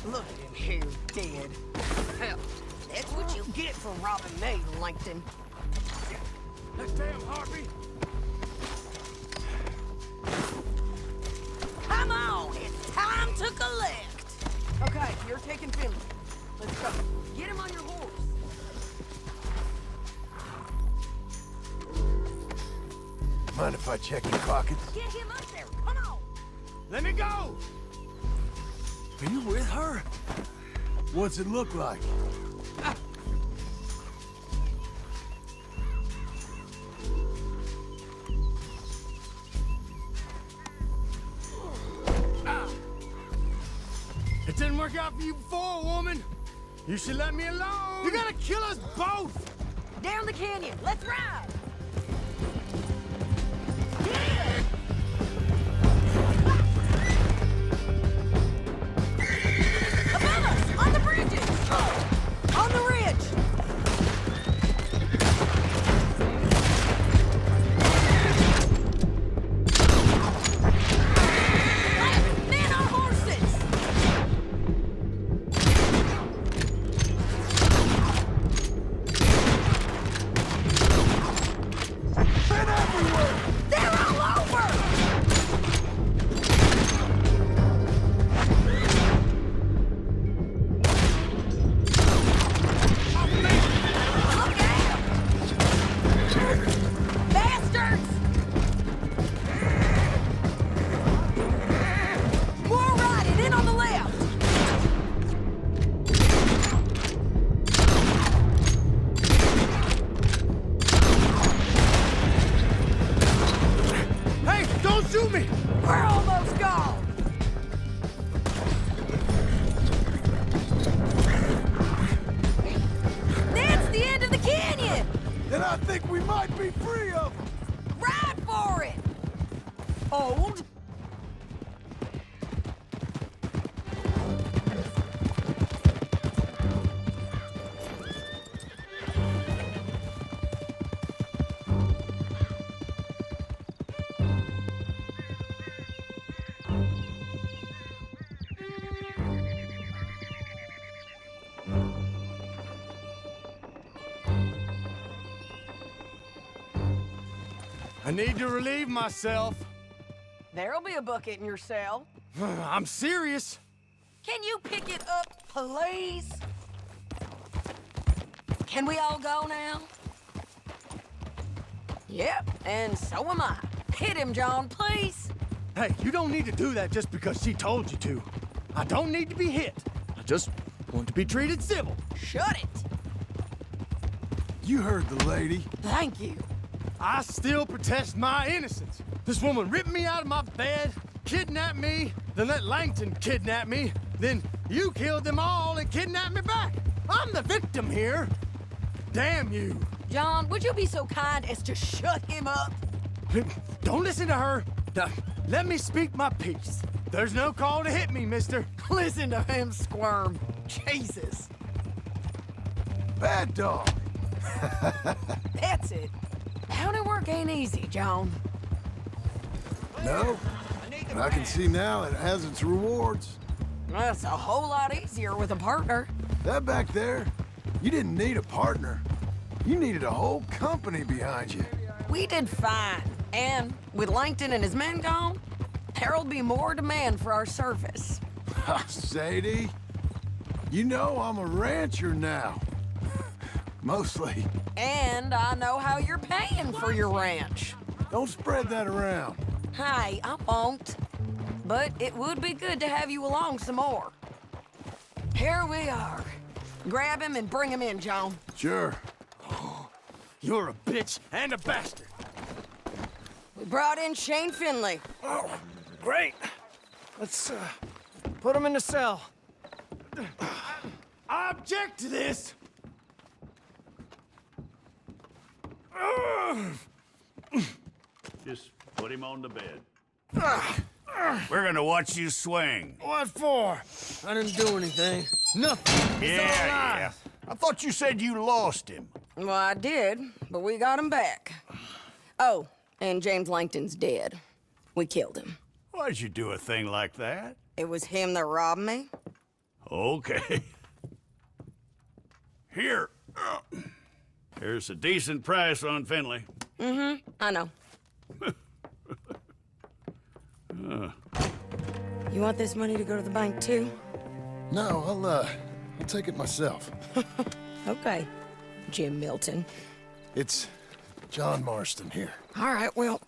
Look at him here, dead. Hell, that's what you get for robbing me, Langton. That damn harpy! Come on, it's time to collect. Okay, you're taking Finley. Let's go. Get him on your horse. Mind if I check your pockets? Get him up there. Come on. Let me go! Are you with her? What's it look like? It didn't work out for you before, woman. You should let me alone. You're gonna kill us both. Down the canyon. Let's ride. Above us, on the bridges. On the ridge. Man on horses. Been everywhere! They're all over! Look out! Bastards! More riding, in on the left! Hey, don't shoot me! We're almost gone! That's the end of the canyon! Then I think we might be free of them! Ride for it! Old. I need to relieve myself. There'll be a bucket in your cell. I'm serious. Can you pick it up, please? Can we all go now? Yep, and so am I. Hit him, John, please. Hey, you don't need to do that just because she told you to. I don't need to be hit. I just want to be treated civil. Shut it. You heard the lady. Thank you. I still protest my innocence. This woman ripped me out of my bed, kidnapped me, then let Langton kidnap me, then you killed them all and kidnapped me back. I'm the victim here. Damn you. John, would you be so kind as to shut him up? Don't listen to her. Let me speak my piece. There's no call to hit me, mister. Listen to him squirm. Jesus. Bad dog. That's it. County work ain't easy, John. No, but I can see now it has its rewards. That's a whole lot easier with a partner. That back there, you didn't need a partner. You needed a whole company behind you. We did fine. And with Langton and his men gone, there'll be more demand for our service. Sadie, you know I'm a rancher now. Mostly. And I know how you're paying for your ranch. Don't spread that around. Hey, I won't. But it would be good to have you along some more. Here we are. Grab him and bring him in, John. Sure. You're a bitch and a bastard. We brought in Shane Finley. Oh, great. Let's, put him in the cell. I object to this. Just put him on the bed. We're gonna watch you swing. What for? I didn't do anything. Nothing. It's all Yeah. lies. I thought you said you lost him. Well, I did, but we got him back. Oh, and James Langton's dead. We killed him. Why'd you do a thing like that? It was him that robbed me? Okay. Here. Here's a decent price on Finley. Mm-hmm, I know. You want this money to go to the bank, too? No, I'll take it myself. Okay, Jim Milton. It's John Marston here. All right, well,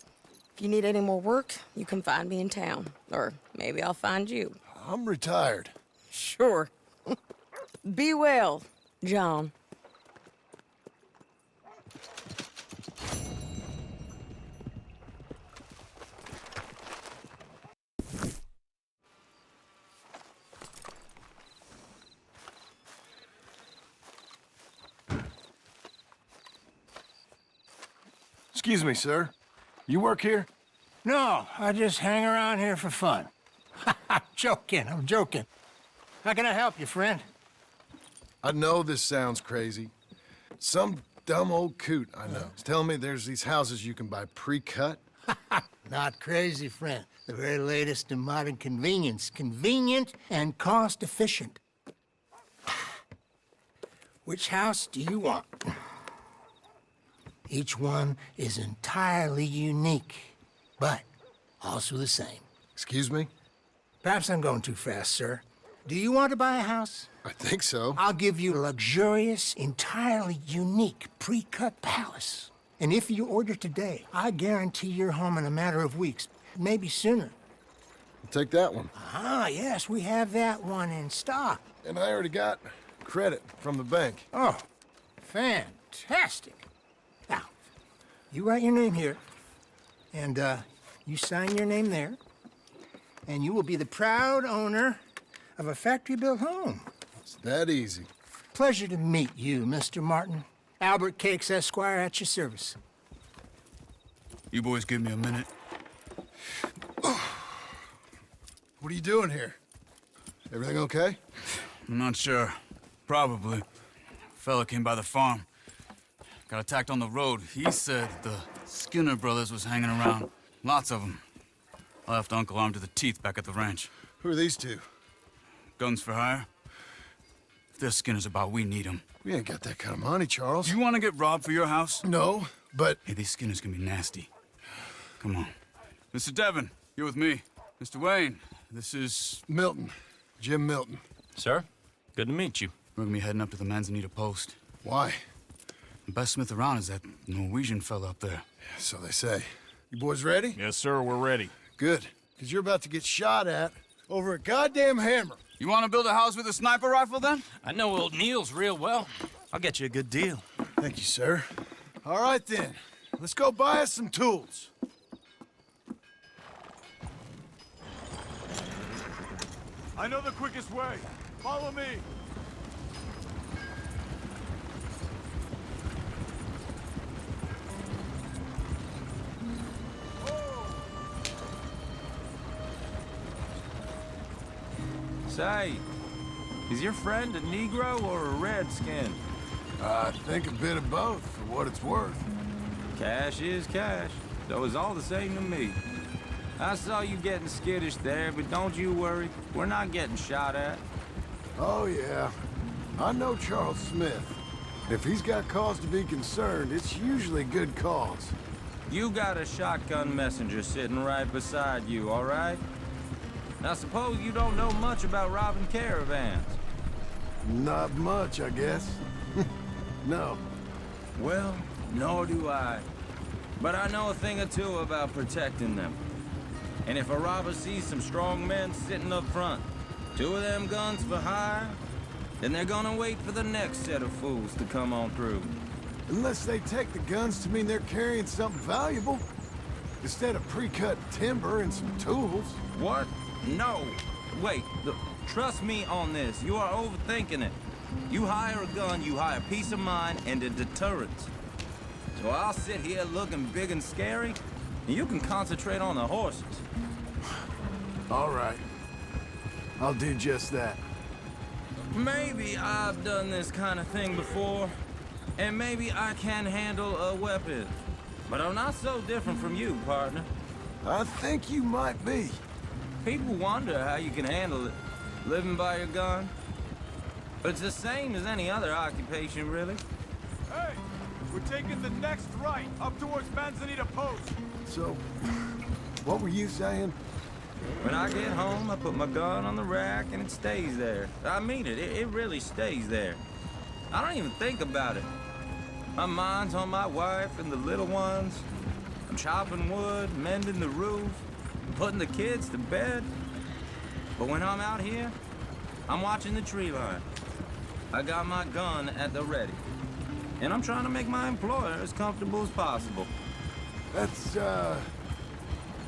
if you need any more work, you can find me in town. Or maybe I'll find you. I'm retired. Sure. Be well, John. Excuse me, sir. You work here? No, I just hang around here for fun. I'm joking. How can I help you, friend? I know this sounds crazy. Some dumb old coot I know is telling me there's these houses you can buy pre-cut. Not crazy, friend. The very latest in modern convenience. Convenient and cost-efficient. Which house do you want? Each one is entirely unique, but also the same. Excuse me? Perhaps I'm going too fast, sir. Do you want to buy a house? I think so. I'll give you a luxurious, entirely unique, pre-cut palace. And if you order today, I guarantee you're home in a matter of weeks, maybe sooner. I'll take that one. Ah, yes, we have that one in stock. And I already got credit from the bank. Oh, fantastic. Now, you write your name here, and you sign your name there, and you will be the proud owner of a factory-built home. It's that easy. Pleasure to meet you, Mr. Martin. Albert Cakes, Esquire, at your service. You boys give me a minute. What are you doing here? Everything okay? I'm not sure. Probably. Fella came by the farm. Got attacked on the road. He said the Skinner brothers was hanging around. Lots of them. I left Uncle armed to the teeth back at the ranch. Who are these two? Guns for hire. If they're Skinner's about, we need them. We ain't got that kind of money, Charles. You want to get robbed for your house? No, but... Hey, these Skinners can be nasty. Come on. Mr. Devon, you're with me. Mr. Wayne, this is... Milton. Jim Milton. Sir, good to meet you. We're gonna be heading up to the Manzanita Post. Why? The best smith around is that Norwegian fella up there. So they say. You boys ready? Yes, sir, we're ready. Good, because you're about to get shot at over a goddamn hammer. You want to build a house with a sniper rifle, then? I know old Neil's real well. I'll get you a good deal. Thank you, sir. All right, then. Let's go buy us some tools. I know the quickest way. Follow me. Say, is your friend a Negro or a Redskin? I think a bit of both, for what it's worth. Cash is cash, so it's all the same to me. I saw you getting skittish there, but don't you worry. We're not getting shot at. Oh, yeah. I know Charles Smith. If he's got cause to be concerned, it's usually good cause. You got a shotgun messenger sitting right beside you, all right? Now, suppose you don't know much about robbing caravans. Not much, I guess. No. Well, nor do I. But I know a thing or two about protecting them. And if a robber sees some strong men sitting up front, 2 of them guns for hire, then they're gonna wait for the next set of fools to come on through. Unless they take the guns to mean they're carrying something valuable. Instead of pre-cut timber and some tools. What? No. Wait, trust me on this. You are overthinking it. You hire a gun, you hire peace of mind and a deterrent. So I'll sit here looking big and scary, and you can concentrate on the horses. All right. I'll do just that. Maybe I've done this kind of thing before, and maybe I can handle a weapon. But I'm not so different from you, partner. I think you might be. People wonder how you can handle it, living by your gun. But it's the same as any other occupation, really. Hey, we're taking the next right, up towards Manzanita Post. So, what were you saying? When I get home, I put my gun on the rack and it stays there. I mean it, it really stays there. I don't even think about it. My mind's on my wife and the little ones. I'm chopping wood, mending the roof, putting the kids to bed. But when I'm out here, I'm watching the tree line. I got my gun at the ready. And I'm trying to make my employer as comfortable as possible. That's,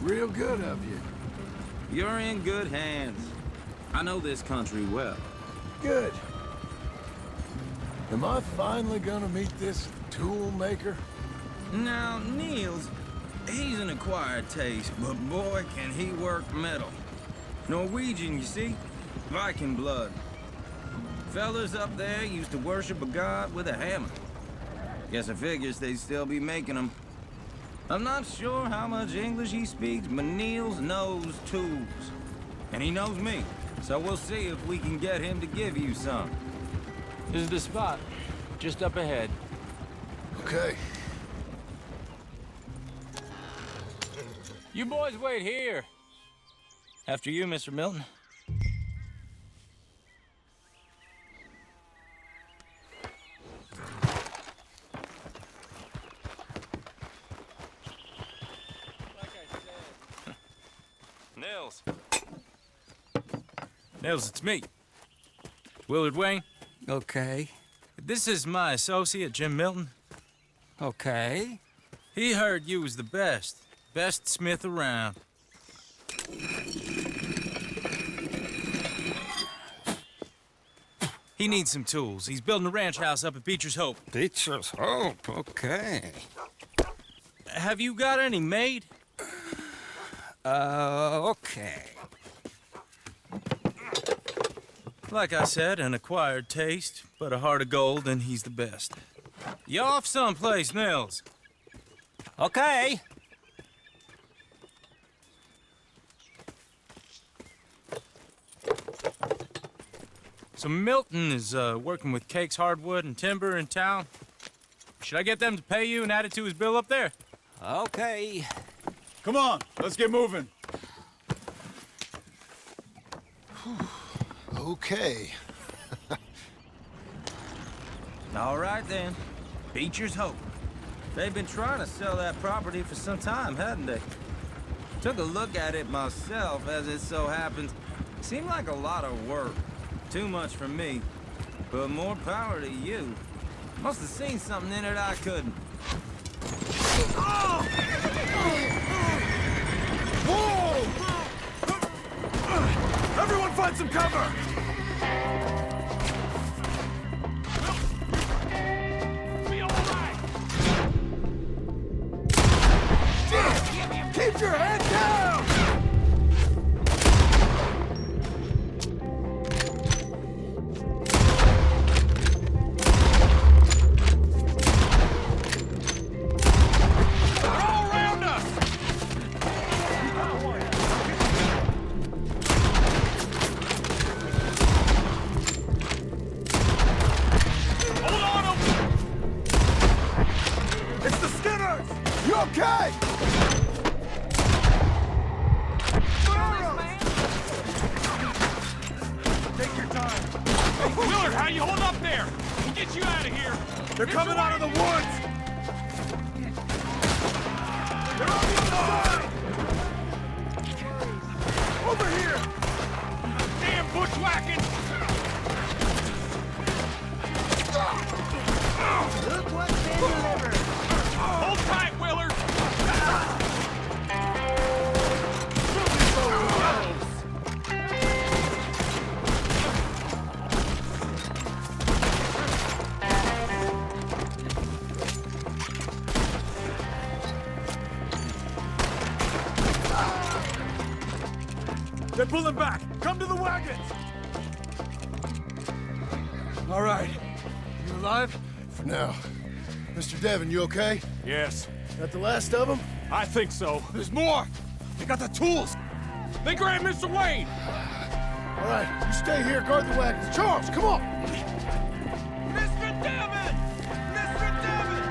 real good of you. You're in good hands. I know this country well. Good. Am I finally gonna meet this tool maker? Now, Niels, he's an acquired taste, but boy, can he work metal. Norwegian, you see? Viking blood. Fellas up there used to worship a god with a hammer. Guess I figures they'd still be making them. I'm not sure how much English he speaks, but Niels knows tools. And he knows me, so we'll see if we can get him to give you some. This is the spot, just up ahead. Okay. You boys wait here. After you, Mr. Milton. Nils, it's me. Willard Wayne. Okay. This is my associate, Jim Milton. Okay. He heard you was the best smith around. He needs some tools. He's building a ranch house up at Beecher's Hope. Beecher's Hope, okay. Have you got any made? Okay. Like I said, an acquired taste, but a heart of gold, and he's the best. You off someplace, Nils? Okay. So Milton is working with Cake's Hardwood and Timber in town. Should I get them to pay you and add it to his bill up there? Okay. Come on, let's get moving. Okay. All right, then. Beecher's Hope. They've been trying to sell that property for some time, hadn't they? Took a look at it myself, as it so happens. Seemed like a lot of work. Too much for me. But more power to you. Must have seen something in it I couldn't. Whoa! Everyone find some cover! Keep your head down! They're all around us! Hold on! It's the Skinners! You okay? Take your time. Hey, Willard, how you hold up there? We'll get you out of here. They're coming out of the woods. They're on the other side. Over here. Damn bushwhacking. Look what's been delivered. Hold tight, Willard. They're pulling back. Come to the wagons. All right. You alive? For now. Mr. Devon, you okay? Yes. Got the last of them? I think so. There's more. They got the tools. They grabbed Mr. Wayne! All right, you stay here, guard the wagons. Charles, come on! Mr. Devon! Mr. Devon!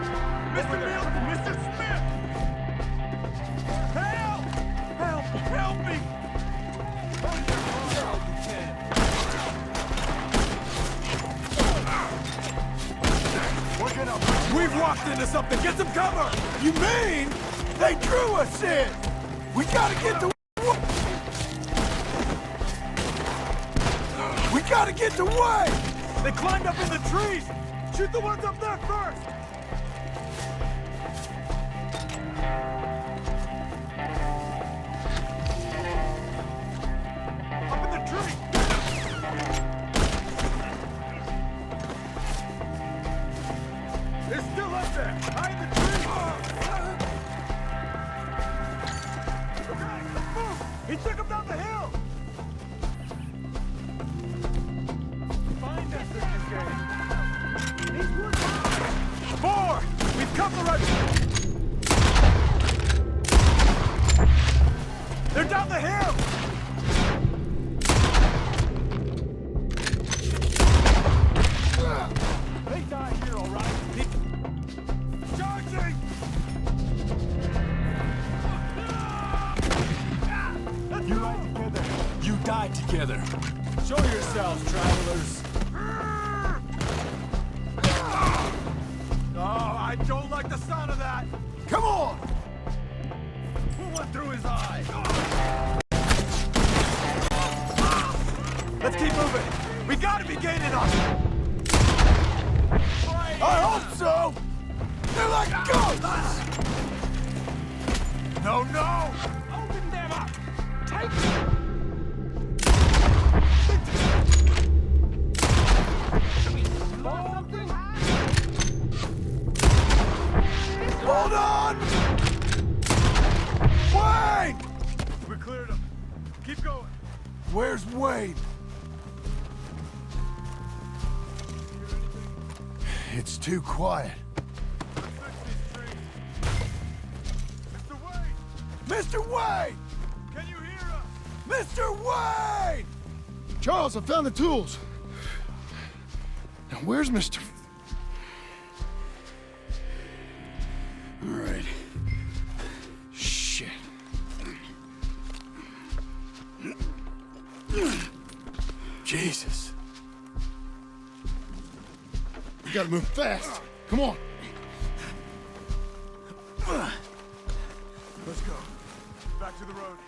Mr. Milton! Mr. Smith! Help! Help! Help me! We've walked into something. Get some cover! You mean they drew us in? We gotta get the... We gotta get the way! They climbed up in the trees! Shoot the ones up there first! Up in the tree! They're still up there! Hide in the tree! Okay, let's move! He took them down the hill! Find us in this game! These woods high! 4! We've come the right... They're down the hill! They die here, all right? Charging! You ride together. You die together. Show yourselves, travelers. Oh, I don't like the sound of that. Come on! Who went through his eye? Let's keep moving. We gotta be gaining on them. I hope so! They're like ghosts! No, no! Open them up! Take them! Hold on! Wayne! We cleared them. Keep going. Where's Wayne? It's too quiet. Mr. Wayne! Can you hear us? Mr. Wayne! Charles, I found the tools. Now, where's Mr... All right. Shit. Jesus. We gotta move fast. Come on. Let's go. Back to the road.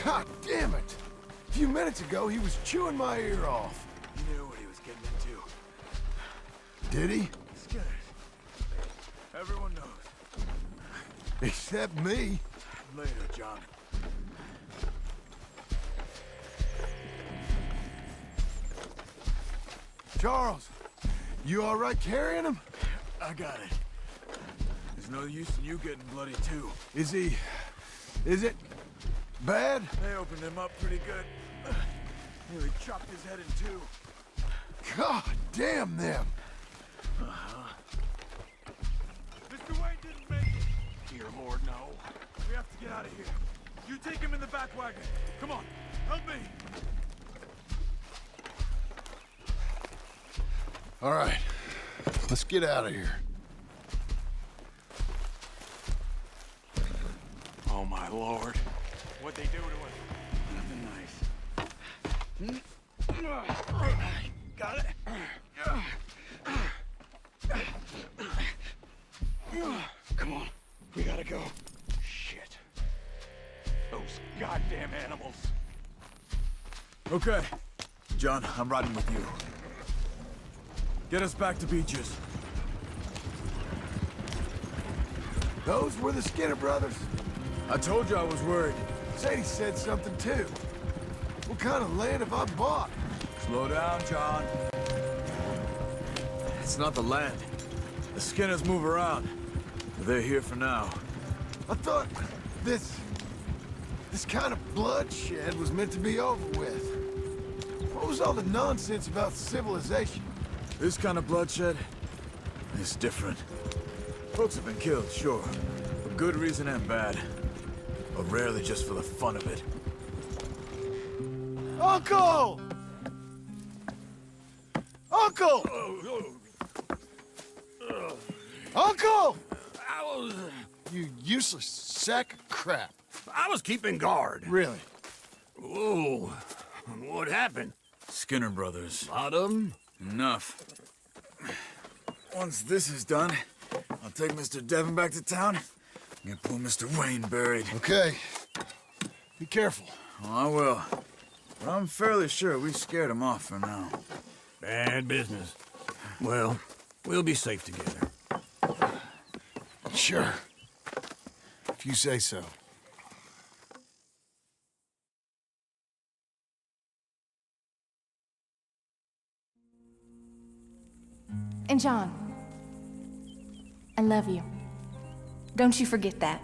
God damn it! A few minutes ago, he was chewing my ear off. He knew what he was getting into. Did he? Skinners. Everyone knows. Except me. Later, John. Charles, you all right carrying him? I got it. There's no use in you getting bloody too. Is he... is it... bad? They opened him up pretty good. Nearly chopped his head in two. God damn them! Mr. Wayne didn't make it. Dear Lord, no. We have to get out of here. You take him in the back wagon. Come on, help me. All right, let's get out of here. Oh, my Lord. What'd they do to us? Nothing nice. Got it? Come on. We gotta go. Shit. Those goddamn animals. Okay. John, I'm riding with you. Get us back to Beaches. Those were the Skinner brothers. I told you I was worried. Sadie said something too. What kind of land have I bought? Slow down, John. It's not the land. The Skinners move around. They're here for now. I thought this kind of bloodshed was meant to be over with. What was all the nonsense about civilization? This kind of bloodshed is different. Folks have been killed, sure. For good reason and bad. But rarely just for the fun of it. Uncle! Uncle! Uncle! You useless sack of crap. I was keeping guard. Really? Whoa. What happened? Skinner brothers. Lot of them? Enough. Once this is done, I'll take Mr. Devon back to town and get poor Mr. Wayne buried. Okay. Be careful. Oh, I will. But I'm fairly sure we scared him off for now. Bad business. Well, we'll be safe together. Sure. If you say so. And John, I love you. Don't you forget that.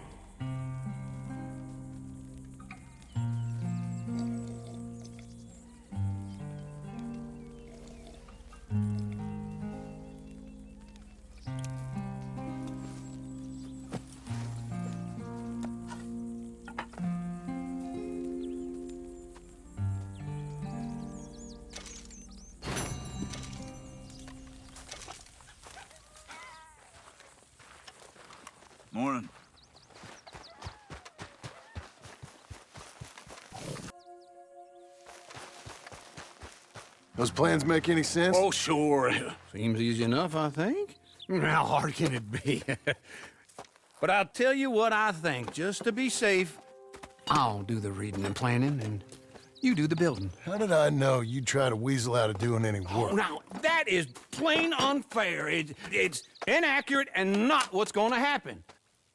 Morning. Those plans make any sense? Oh, sure. Seems easy enough, I think. How hard can it be? But I'll tell you what I think. Just to be safe, I'll do the reading and planning, and you do the building. How did I know you'd try to weasel out of doing any work? Oh, now, that is plain unfair. It's inaccurate and not what's going to happen.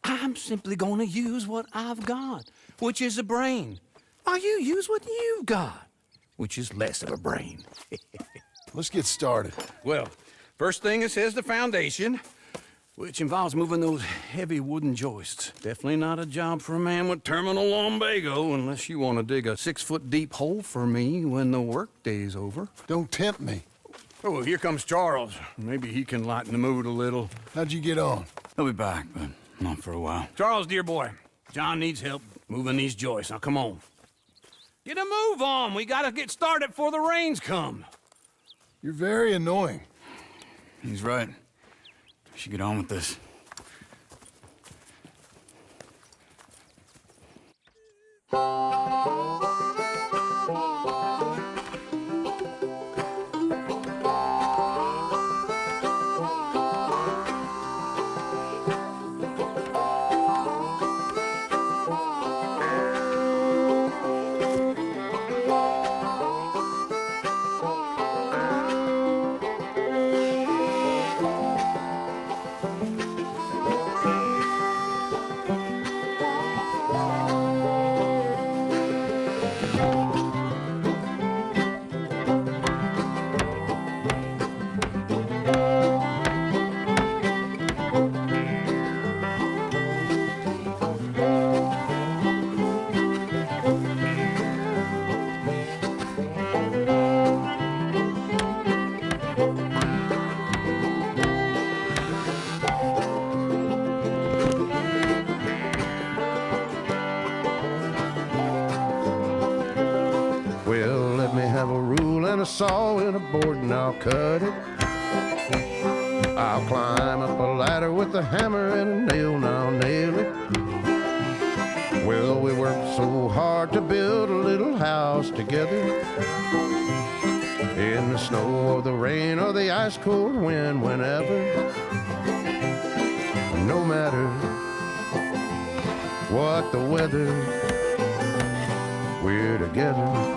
I'm simply going to use what I've got, which is a brain. While you use what you've got, which is less of a brain. Let's get started. Well, first thing it says the foundation, which involves moving those heavy wooden joists. Definitely not a job for a man with terminal lumbago, unless you want to dig a 6-foot deep hole for me when the workday's over. Don't tempt me. Oh, here comes Charles. Maybe he can lighten the mood a little. How'd you get on? He'll be back, but not for a while. Charles, dear boy, John needs help moving these joists. Now, come on. Get a move on. We gotta get started before the rains come. You're very annoying. He's right. We should get on with this. Saw and a board and I'll cut it. I'll climb up a ladder with a hammer and a nail and I'll nail it. Well, we worked so hard to build a little house together. In the snow or the rain or the ice cold wind, whenever. No matter what the weather, we're together.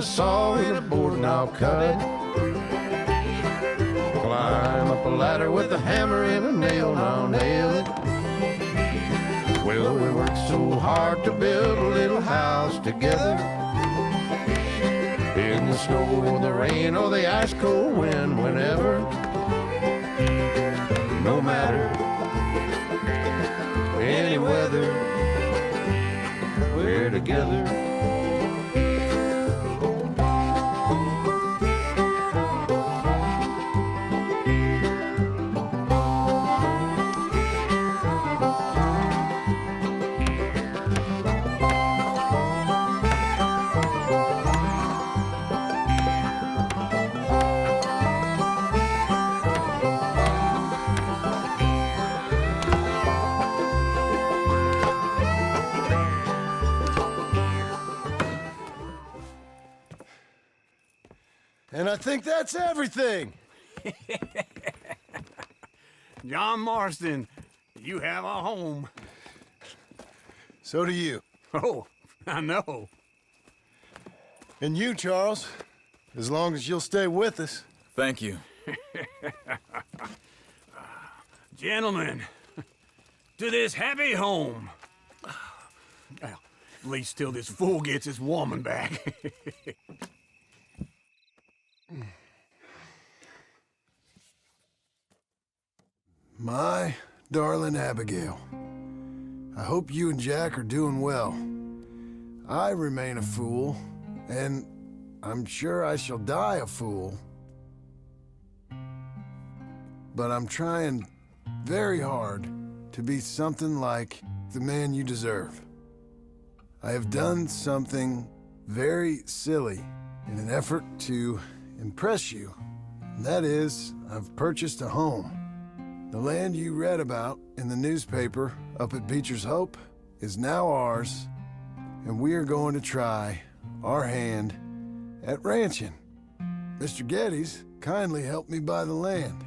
saw and a board and I'll cut it. Climb up a ladder with a hammer and a nail and I'll nail it. Well, we worked so hard to build a little house together. In the snow or the rain or the ice cold wind, whenever. No matter any weather, we're together. And I think that's everything. John Marston, you have a home. So do you. Oh, I know. And you, Charles, as long as you'll stay with us. Thank you. Gentlemen, to this happy home. Well, at least till this fool gets his woman back. My darling Abigail, I hope you and Jack are doing well. I remain a fool, and I'm sure I shall die a fool. But I'm trying very hard to be something like the man you deserve. I have done something very silly in an effort to impress you. And that is, I've purchased a home. The land you read about in the newspaper up at Beecher's Hope is now ours, and we are going to try our hand at ranching. Mr. Geddes kindly helped me buy the land.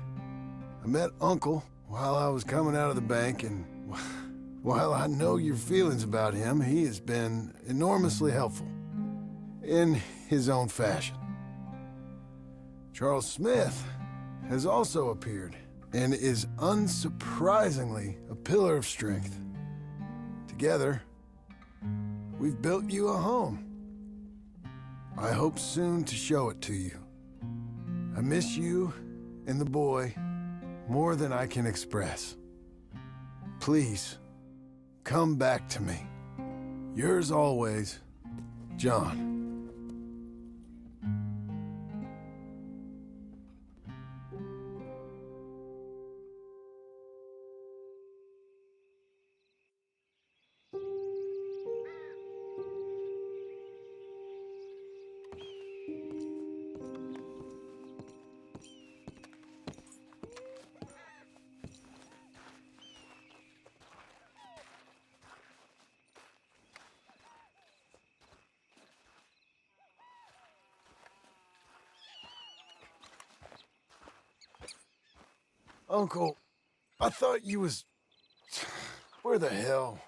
I met Uncle while I was coming out of the bank, and while I know your feelings about him, he has been enormously helpful in his own fashion. Charles Smith has also appeared and is unsurprisingly a pillar of strength. Together, we've built you a home. I hope soon to show it to you. I miss you and the boy more than I can express. Please, come back to me. Yours always, John. Uncle, I thought you was... Where the hell